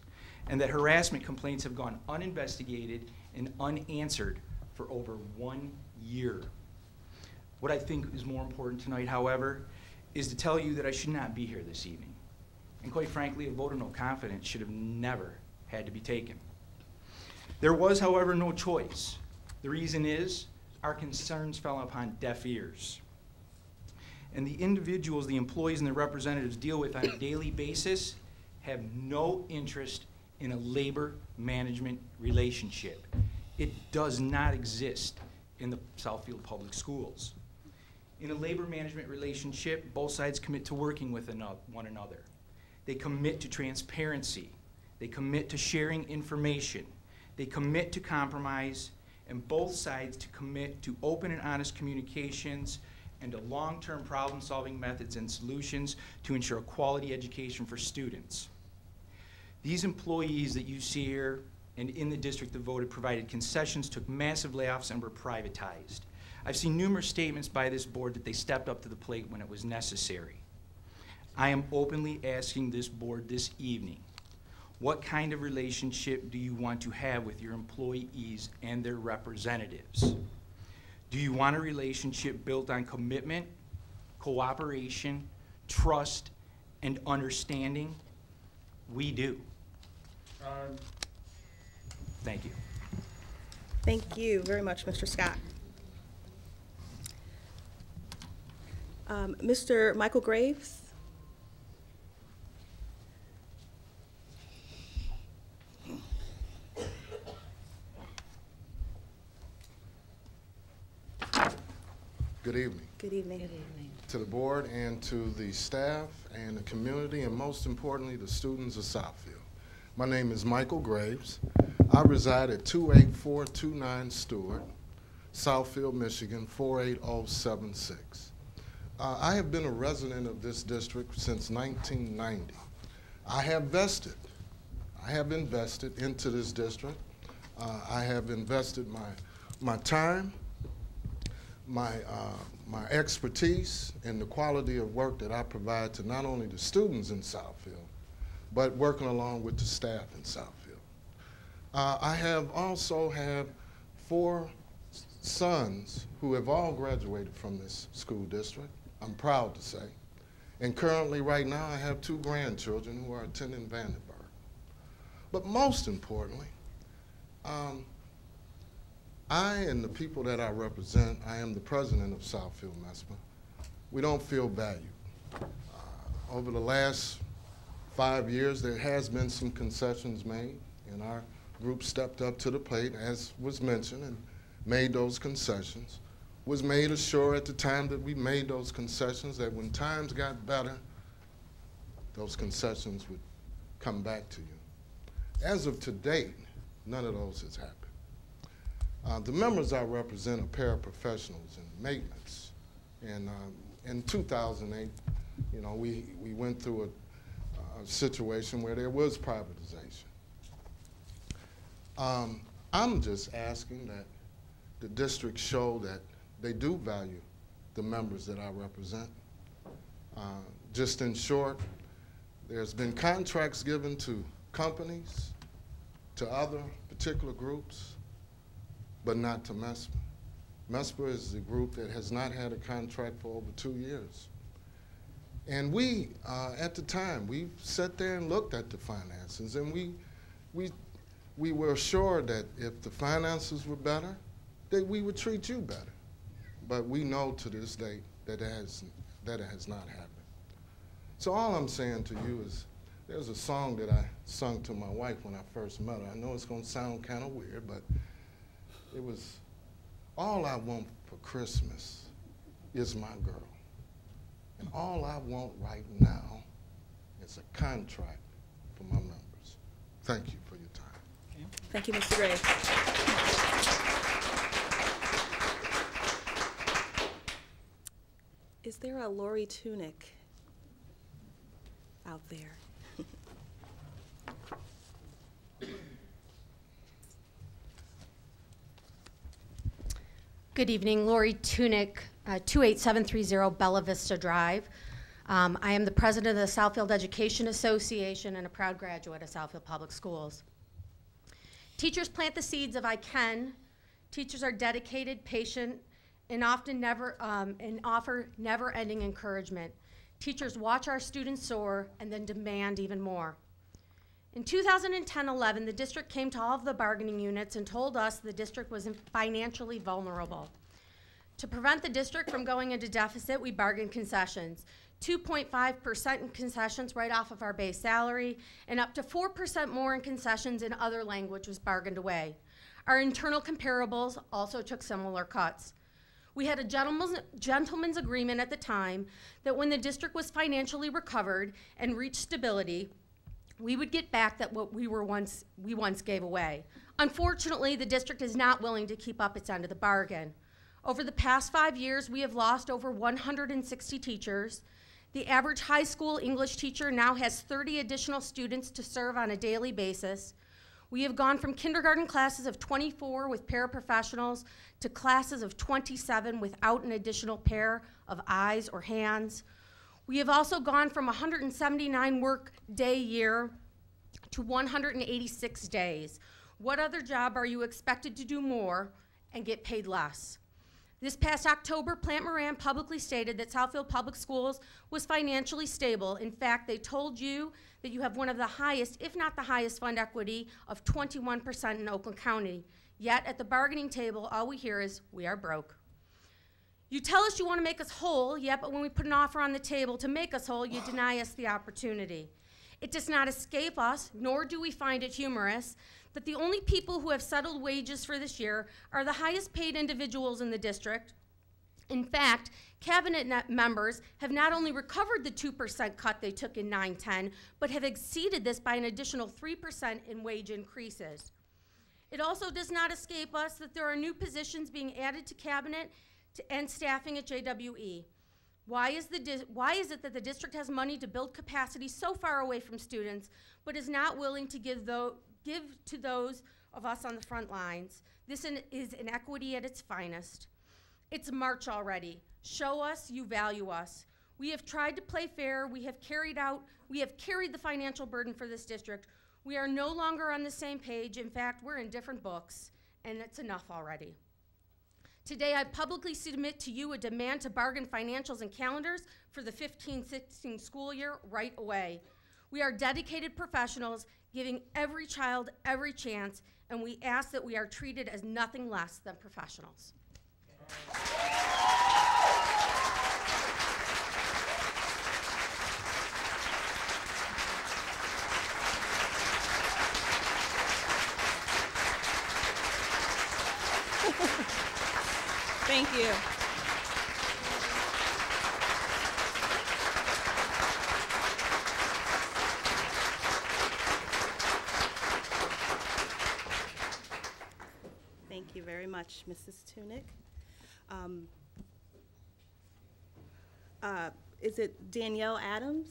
and that harassment complaints have gone uninvestigated and unanswered for over 1 year. What I think is more important tonight, however, is to tell you that I should not be here this evening. And quite frankly, a vote of no confidence should have never had to be taken. There was, however, no choice. The reason is, our concerns fell upon deaf ears. And the individuals, the employees and the representatives deal with on a daily basis have no interest in a labor management relationship. It does not exist in the Southfield Public Schools. In a labor management relationship, both sides commit to working with one another. They commit to transparency. They commit to sharing information. They commit to compromise, and both sides to commit to open and honest communications and to long-term problem-solving methods and solutions to ensure a quality education for students. These employees that you see here and in the district that voted provided concessions, took massive layoffs, and were privatized. I've seen numerous statements by this board that they stepped up to the plate when it was necessary. I am openly asking this board this evening, what kind of relationship do you want to have with your employees and their representatives? Do you want a relationship built on commitment, cooperation, trust, and understanding? We do. Thank you. Thank you very much, Mr. Scott. Mr. Michael Graves? Good evening. Good evening. Good evening. To the board and to the staff and the community, and most importantly, the students of Southfield. My name is Michael Graves. I reside at 28429 Stewart, Southfield, Michigan, 48076. I have been a resident of this district since 1990. I have invested into this district. I have invested my time, my expertise, and the quality of work that I provide to not only the students in Southfield, but working along with the staff in Southfield. I have also had 4 sons who have all graduated from this school district, I'm proud to say. And currently, right now, I have 2 grandchildren who are attending Vandenberg. But most importantly, I and the people that I represent, I am the president of Southfield MESPA, we don't feel valued. Over the last 5 years, there has been some concessions made, and our group stepped up to the plate, as was mentioned, and made those concessions. Was made assured at the time that we made those concessions that when times got better, those concessions would come back to you. As of today, none of those has happened. The members I represent are paraprofessionals in maintenance. And in 2008, you know, we went through a situation where there was privatization. I'm just asking that the district show that they do value the members that I represent. Just in short, there's been contracts given to companies, to other particular groups, but not to MESPA. MESPA is the group that has not had a contract for over 2 years. And we, at the time, we sat there and looked at the finances, and we were assured that if the finances were better, that we would treat you better. But we know to this day that it has not happened. So all I'm saying to you is, there's a song that I sung to my wife when I first met her. I know it's gonna sound kind of weird, but it was, all I want for Christmas is my girl. And all I want right now is a contract for my members. Thank you for your time. Thank you, Mr. Gray. Is there a Lori Tunick out there? Good evening, Lori Tunick, 28730 Bella Vista Drive. I am the president of the Southfield Education Association and a proud graduate of Southfield Public Schools. Teachers plant the seeds of I can. Teachers are dedicated, patient, and often offer never-ending encouragement. Teachers watch our students soar and then demand even more. In 2010-11, the district came to all of the bargaining units and told us the district was financially vulnerable. To prevent the district from going into deficit, we bargained concessions. 2.5% in concessions right off of our base salary, and up to 4% more in concessions in other language was bargained away. Our internal comparables also took similar cuts. We had a gentleman's agreement at the time that when the district was financially recovered and reached stability, we would get back that what we once gave away. Unfortunately, the district is not willing to keep up its end of the bargain. Over the past 5 years, we have lost over 160 teachers. The average high school English teacher now has 30 additional students to serve on a daily basis. We have gone from kindergarten classes of 24 with paraprofessionals to classes of 27 without an additional pair of eyes or hands. We have also gone from 179 work day year to 186 days. What other job are you expected to do more and get paid less? This past October, Plant Moran publicly stated that Southfield Public Schools was financially stable. In fact, they told you that you have one of the highest, if not the highest, fund equity of 21% in Oakland County. Yet, at the bargaining table, all we hear is, we are broke. You tell us you want to make us whole, yet, but when we put an offer on the table to make us whole, you deny us the opportunity. It does not escape us, nor do we find it humorous, that the only people who have settled wages for this year are the highest paid individuals in the district. In fact, cabinet members have not only recovered the 2% cut they took in 9-10, but have exceeded this by an additional 3% in wage increases. It also does not escape us that there are new positions being added to cabinet and staffing at JWE. Why is it that the district has money to build capacity so far away from students, but is not willing to give to those of us on the front lines? This is inequity at its finest. It's March already. Show us you value us. We have tried to play fair. We have carried the financial burden for this district. We are no longer on the same page. In fact, we're in different books, and it's enough already. Today, I publicly submit to you a demand to bargain financials and calendars for the 15-16 school year right away. We are dedicated professionals giving every child every chance, and we ask that we are treated as nothing less than professionals. Thank you. Thank you very much, Mrs. Tunick. Is it Danielle Adams?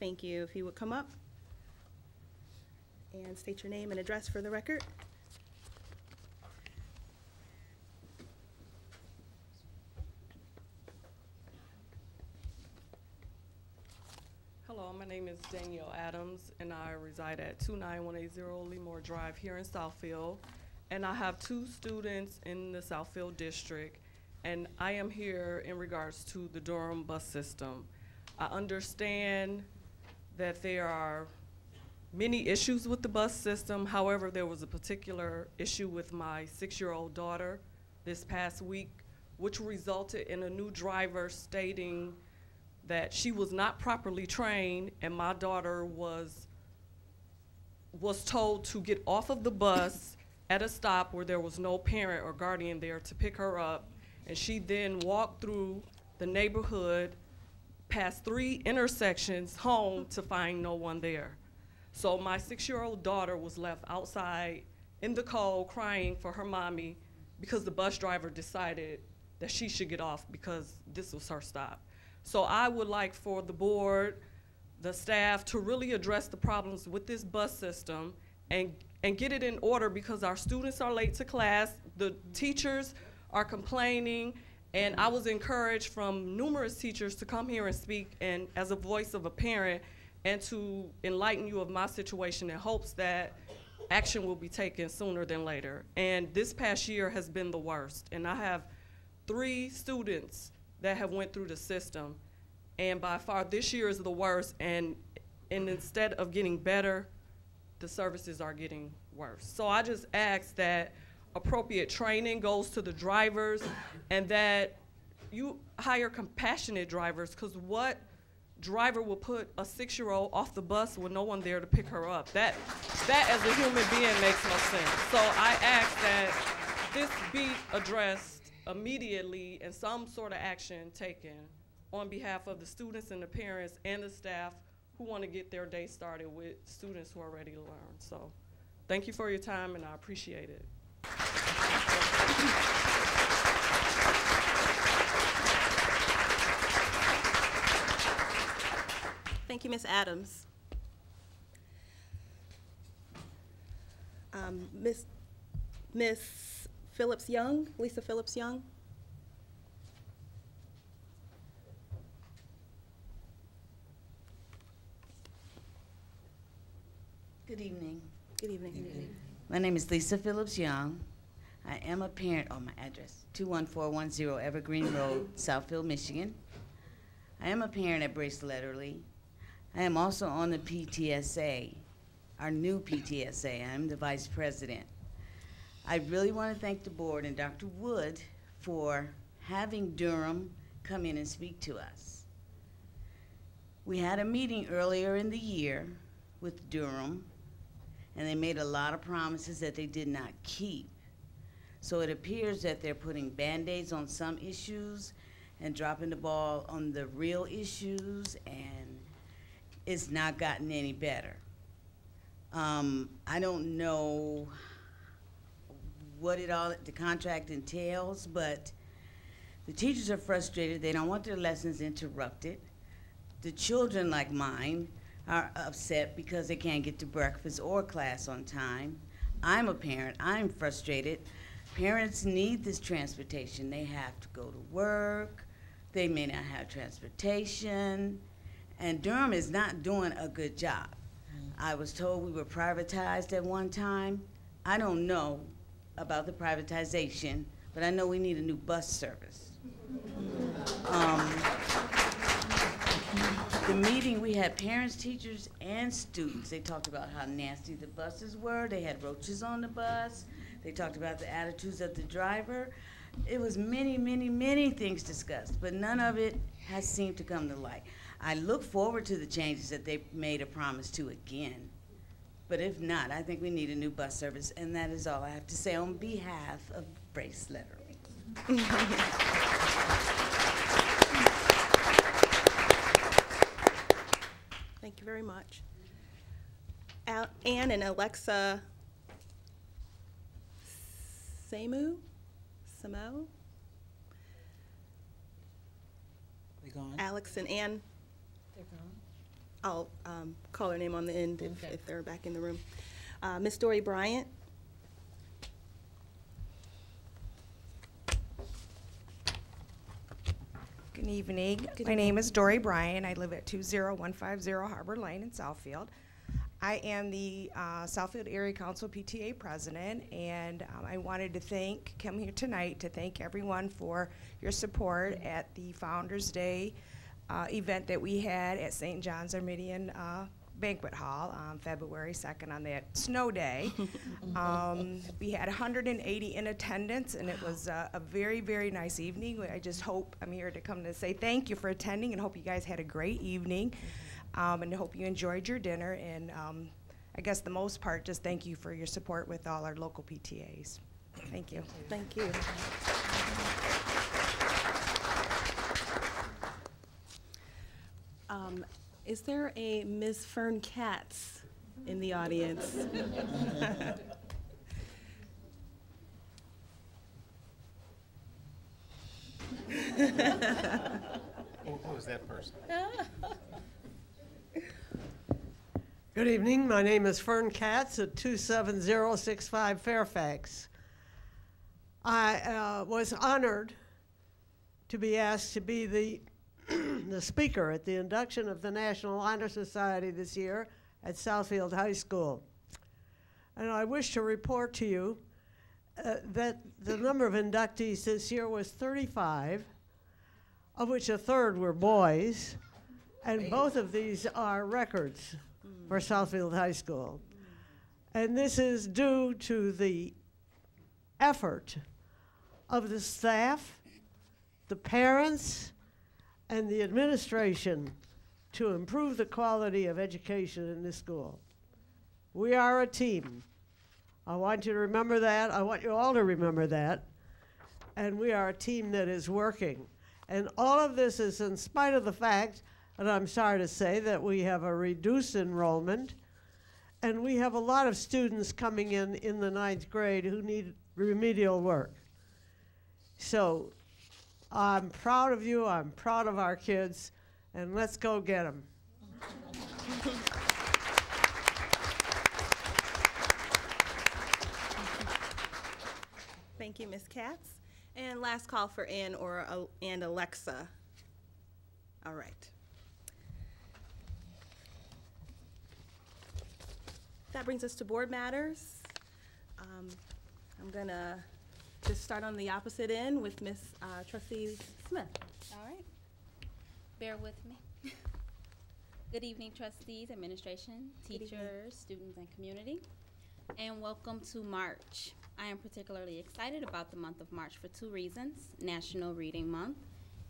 Thank you. If you would come up and state your name and address for the record. Hello, my name is Danielle Adams, and I reside at 29180 Leamore Drive here in Southfield. And I have 2 students in the Southfield district, and I am here in regards to the Durham bus system. I understand that there are many issues with the bus system. However, there was a particular issue with my 6-year-old daughter this past week, which resulted in a new driver stating that she was not properly trained, and my daughter was told to get off of the bus at a stop where there was no parent or guardian there to pick her up, and she then walked through the neighborhood past 3 intersections home to find no one there. So my 6-year-old daughter was left outside in the cold crying for her mommy because the bus driver decided that she should get off because this was her stop. So I would like for the board, the staff, to really address the problems with this bus system and get it in order, because our students are late to class, the teachers are complaining, and I was encouraged from numerous teachers to come here and speak and as a voice of a parent and to enlighten you of my situation in hopes that action will be taken sooner than later. And this past year has been the worst, and I have 3 students that have went through the system, and by far this year is the worst, and instead of getting better, the services are getting worse. So I just ask that appropriate training goes to the drivers and that you hire compassionate drivers, because what driver will put a 6-year-old off the bus with no one there to pick her up? That as a human being makes no sense. So I ask that this be addressed immediately and some sort of action taken on behalf of the students and the parents and the staff who want to get their day started with students who are ready to learn. So thank you for your time, and I appreciate it. Thank you, Ms. Adams. Miss Phillips-Young, Lisa Phillips-Young. Good evening. Good evening. Good evening. My name is Lisa Phillips-Young. I am a parent on my address, 21410 Evergreen Road, Southfield, Michigan. I am a parent at Brace Letterly. I am also on the PTSA, our new PTSA. I'm the vice president. I really want to thank the board and Dr. Wood for having Durham come in and speak to us. We had a meeting earlier in the year with Durham, and they made a lot of promises that they did not keep. So it appears that they're putting Band-Aids on some issues and dropping the ball on the real issues, and it's not gotten any better. I don't know what the contract entails, but the teachers are frustrated. They don't want their lessons interrupted. The children, like mine, are upset because they can't get to breakfast or class on time. I'm a parent. I'm frustrated. Parents need this transportation. They have to go to work. They may not have transportation. And Durham is not doing a good job. I was told we were privatized at one time. I don't know about the privatization, but I know we need a new bus service. The meeting, we had parents, teachers, and students. They talked about how nasty the buses were. They had roaches on the bus. They talked about the attitudes of the driver. It was many, many, many things discussed, but none of it has seemed to come to light. I look forward to the changes that they made a promise to again. But if not, I think we need a new bus service, and that is all I have to say on behalf of Brace Letterly. Thank you very much. Anne and Alexa Samo? They gone? Alex and Anne. They're gone. I'll call her name on the end if they're back in the room. Miss Dory Bryant. Good evening. My name is Dory Bryan. I live at 20150 Harbor Lane in Southfield. I am the Southfield Area Council PTA president, and I wanted to come here tonight to thank everyone for your support at the Founders Day event that we had at St. John's Armenian Banquet Hall on February 2nd on that snow day. We had 180 in attendance, and it was a very, very nice evening. I just hope I'm here to come to say thank you for attending and hope you guys had a great evening. And I hope you enjoyed your dinner, and I guess the most part, just thank you for your support with all our local PTAs. Thank you. Thank you. Is there a Ms. Fern Katz in the audience? Who is that person? Good evening. My name is Fern Katz at 27065 Fairfax. I was honored to be asked to be the speaker at the induction of the National Honor Society this year at Southfield High School. And I wish to report to you that the number of inductees this year was 35, of which a third were boys, and both of these are records for Southfield High School. And this is due to the effort of the staff, the parents, and the administration to improve the quality of education in this school. We are a team. I want you to remember that. I want you all to remember that. And we are a team that is working. And all of this is in spite of the fact And I'm sorry to say that we have a reduced enrollment, and we have a lot of students coming in the 9th grade who need remedial work. So I'm proud of you, I'm proud of our kids, and let's go get them. Thank you, Ms. Katz. And last call for Ann and Alexa. All right. That brings us to board matters. I'm gonna just start on the opposite end with Ms. Trustee Smith. All right. Bear with me. Good evening, trustees, administration, teachers, students, and community, and welcome to March. I am particularly excited about the month of March for 2 reasons: National Reading Month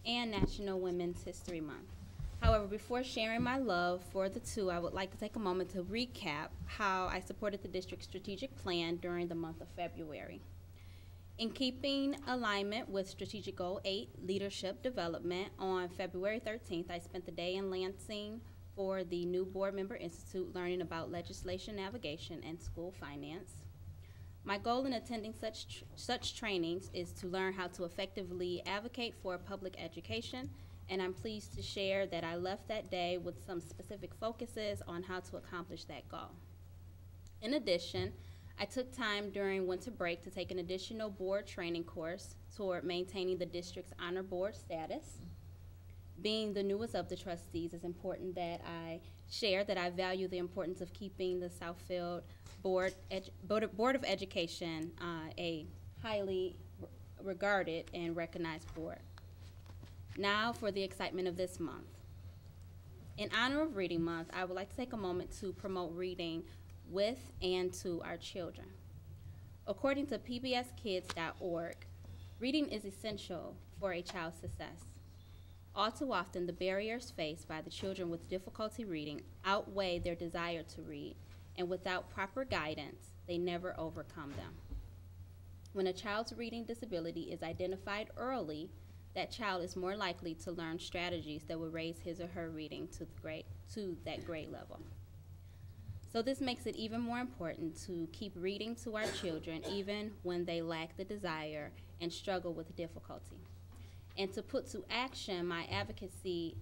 and National Women's History Month. However, before sharing my love for the two, I would like to take a moment to recap how I supported the district's strategic plan during the month of February. In keeping alignment with Strategic Goal 8, Leadership Development, on February 13th, I spent the day in Lansing for the new Board Member Institute, learning about legislation navigation and school finance. My goal in attending such trainings is to learn how to effectively advocate for public education, and I'm pleased to share that I left that day with some specific focuses on how to accomplish that goal. In addition, I took time during winter break to take an additional board training course toward maintaining the district's honor board status. Being the newest of the trustees, it's important that I share that I value the importance of keeping the Southfield Board of Education a highly regarded and recognized board. Now for the excitement of this month. In honor of Reading Month, I would like to take a moment to promote reading with and to our children. According to pbskids.org, reading is essential for a child's success. All too often, the barriers faced by the children with difficulty reading outweigh their desire to read, and without proper guidance, they never overcome them. When a child's reading disability is identified early, that child is more likely to learn strategies that will raise his or her reading to that grade level. So this makes it even more important to keep reading to our children even when they lack the desire and struggle with difficulty. And to put to action my advocacy,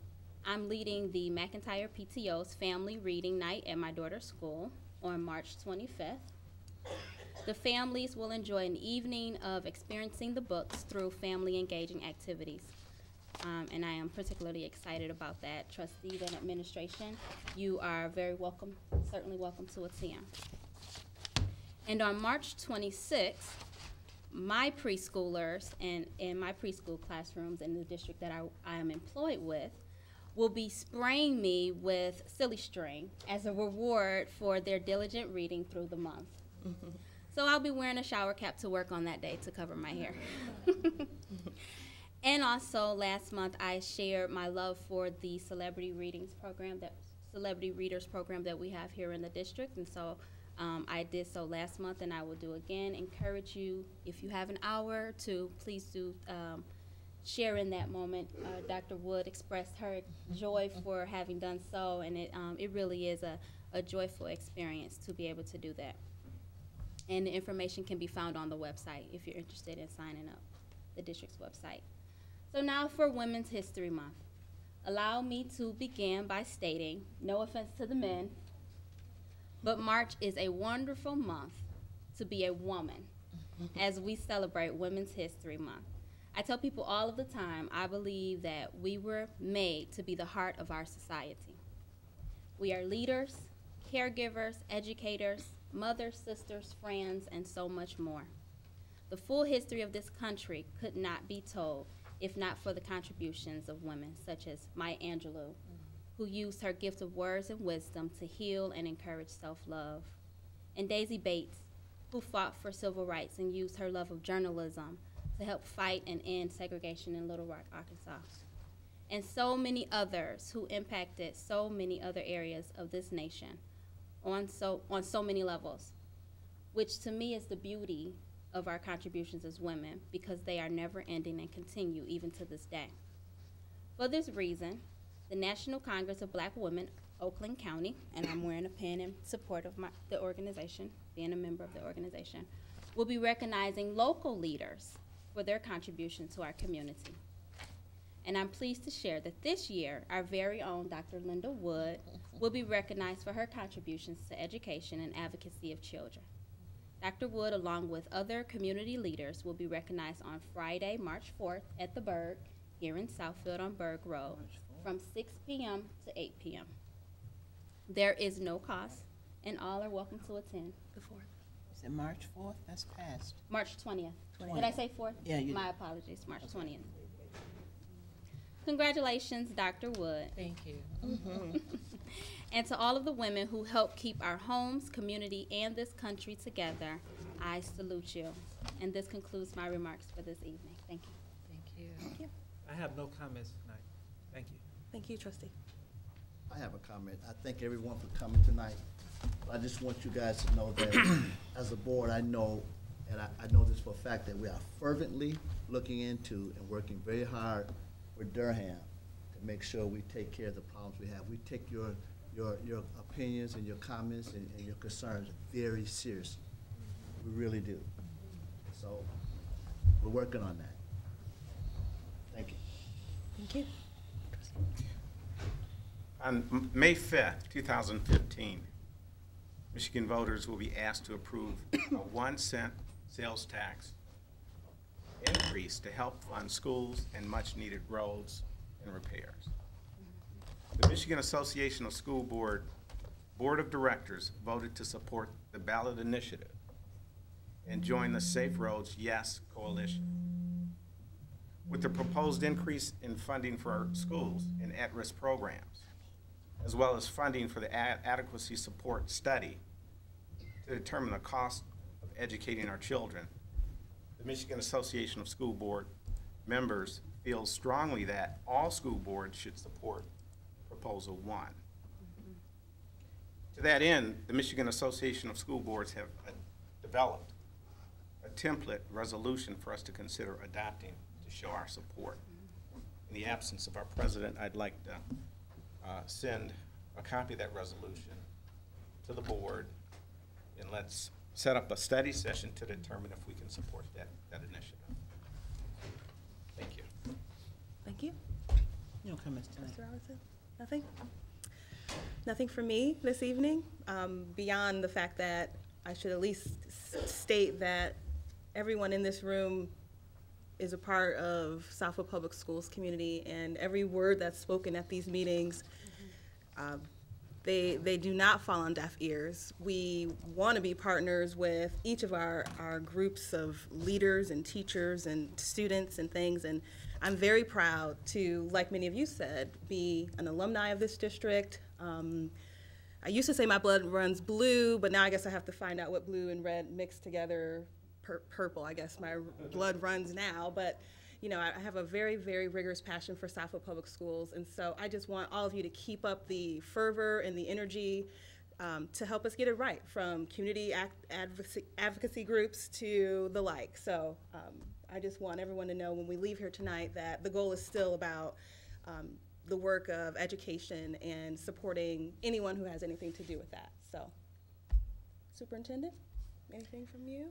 I'm leading the McIntyre PTO's Family Reading Night at my daughter's school on March 25th. The families will enjoy an evening of experiencing the books through family engaging activities. And I am particularly excited about that. Trustees and administration, you are very welcome, certainly welcome to attend. And on March 26th, my preschoolers and in my preschool classrooms in the district that I am employed with will be spraying me with silly string as a reward for their diligent reading through the month. So I'll be wearing a shower cap to work on that day to cover my hair. And also last month I shared my love for the celebrity readers program that we have here in the district, and so I did so last month, and I will do again. Encourage you, if you have an hour to, please do share in that moment. Dr. Wood expressed her joy for having done so, and it really is a joyful experience to be able to do that. And the information can be found on the website if you're interested in signing up, the district's website. So now for Women's History Month. Allow me to begin by stating, no offense to the men, but March is a wonderful month to be a woman as we celebrate Women's History Month. I tell people all of the time, I believe that we were made to be the heart of our society. We are leaders, caregivers, educators, mothers, sisters, friends, and so much more. The full history of this country could not be told if not for the contributions of women such as Maya Angelou, who used her gift of words and wisdom to heal and encourage self-love, and Daisy Bates, who fought for civil rights and used her love of journalism to help fight and end segregation in Little Rock, Arkansas, and so many others who impacted so many other areas of this nation on so many levels, which to me is the beauty of our contributions as women, because they are never ending and continue even to this day. For this reason, the National Congress of Black Women, Oakland County, and I'm wearing a pin in support of the organization, being a member of the organization, will be recognizing local leaders for their contribution to our community. And I'm pleased to share that this year, our very own Dr. Linda Wood will be recognized for her contributions to education and advocacy of children. Dr. Wood, along with other community leaders, will be recognized on Friday, March 4th at the Berg here in Southfield on Berg Road from 6 p.m. to 8 p.m. There is no cost, and all are welcome to attend. The 4th. Is it March 4th? That's past. March 20th. 20th. Did I say 4th? Yeah, you My did. apologies, March 20th. Congratulations, Dr. Wood. Thank you. And to all of the women who help keep our homes, community, and this country together, I salute you. And this concludes my remarks for this evening. Thank you. Thank you. Thank you. I have no comments tonight. Thank you. Thank you, trustee. I have a comment. I thank everyone for coming tonight. I just want you guys to know that as a board, I know, and I know this for a fact, that we are fervently looking into and working very hard with Durham to make sure we take care of the problems we have. We take your opinions and your comments and your concerns very seriously. We really do. So we're working on that. Thank you. Thank you. On May 5th, 2015, Michigan voters will be asked to approve a 1-cent sales tax increase to help fund schools and much-needed roads and repairs. The Michigan Association of School Board of Directors voted to support the ballot initiative and join the Safe Roads Yes Coalition. With the proposed increase in funding for our schools and at-risk programs, as well as funding for the adequacy support study to determine the cost of educating our children, the Michigan Association of School Board members feel strongly that all school boards should support Proposal 1. To that end, the Michigan Association of School Boards have developed a template resolution for us to consider adopting to show our support. In the absence of our president, I'd like to send a copy of that resolution to the board, and let's set up a study session to determine if we can support that initiative. Thank you. Thank you. No comments tonight. Mr. Robinson? Nothing? Nothing for me this evening, beyond the fact that I should at least state that everyone in this room is a part of Southfield Public Schools community, and every word that's spoken at these meetings, they do not fall on deaf ears. We want to be partners with each of our groups of leaders and teachers and students and things, and I'm very proud to, like many of you said, be an alumni of this district. I used to say my blood runs blue, but now I guess I have to find out what blue and red mixed together, purple, I guess my blood runs now. But you know, I have a very, very rigorous passion for Southfield Public Schools, and so I just want all of you to keep up the fervor and the energy to help us get it right, from community advocacy groups to the like. So I just want everyone to know when we leave here tonight that the goal is still about the work of education and supporting anyone who has anything to do with that. So, Superintendent, anything from you?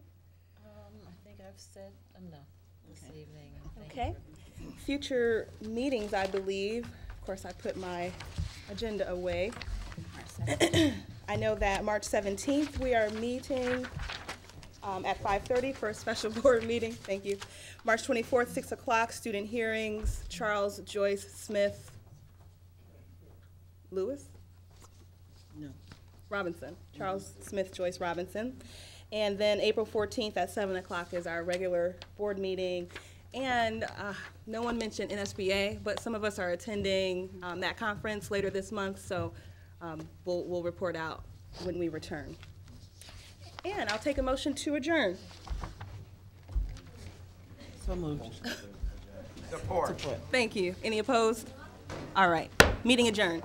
I think I've said enough this evening. Okay. Future meetings, I believe. Of course, I put my agenda away. I know that March 17th we are meeting at 5:30 for a special board meeting. Thank you. March 24th, 6 o'clock, student hearings. Charles Joyce Smith Lewis? No. Robinson. Charles Smith Joyce Robinson. And then April 14th at 7 o'clock is our regular board meeting. And no one mentioned NSBA, but some of us are attending that conference later this month, so we'll report out when we return. And I'll take a motion to adjourn. So moved. Support. Thank you. Any opposed? All right. Meeting adjourned.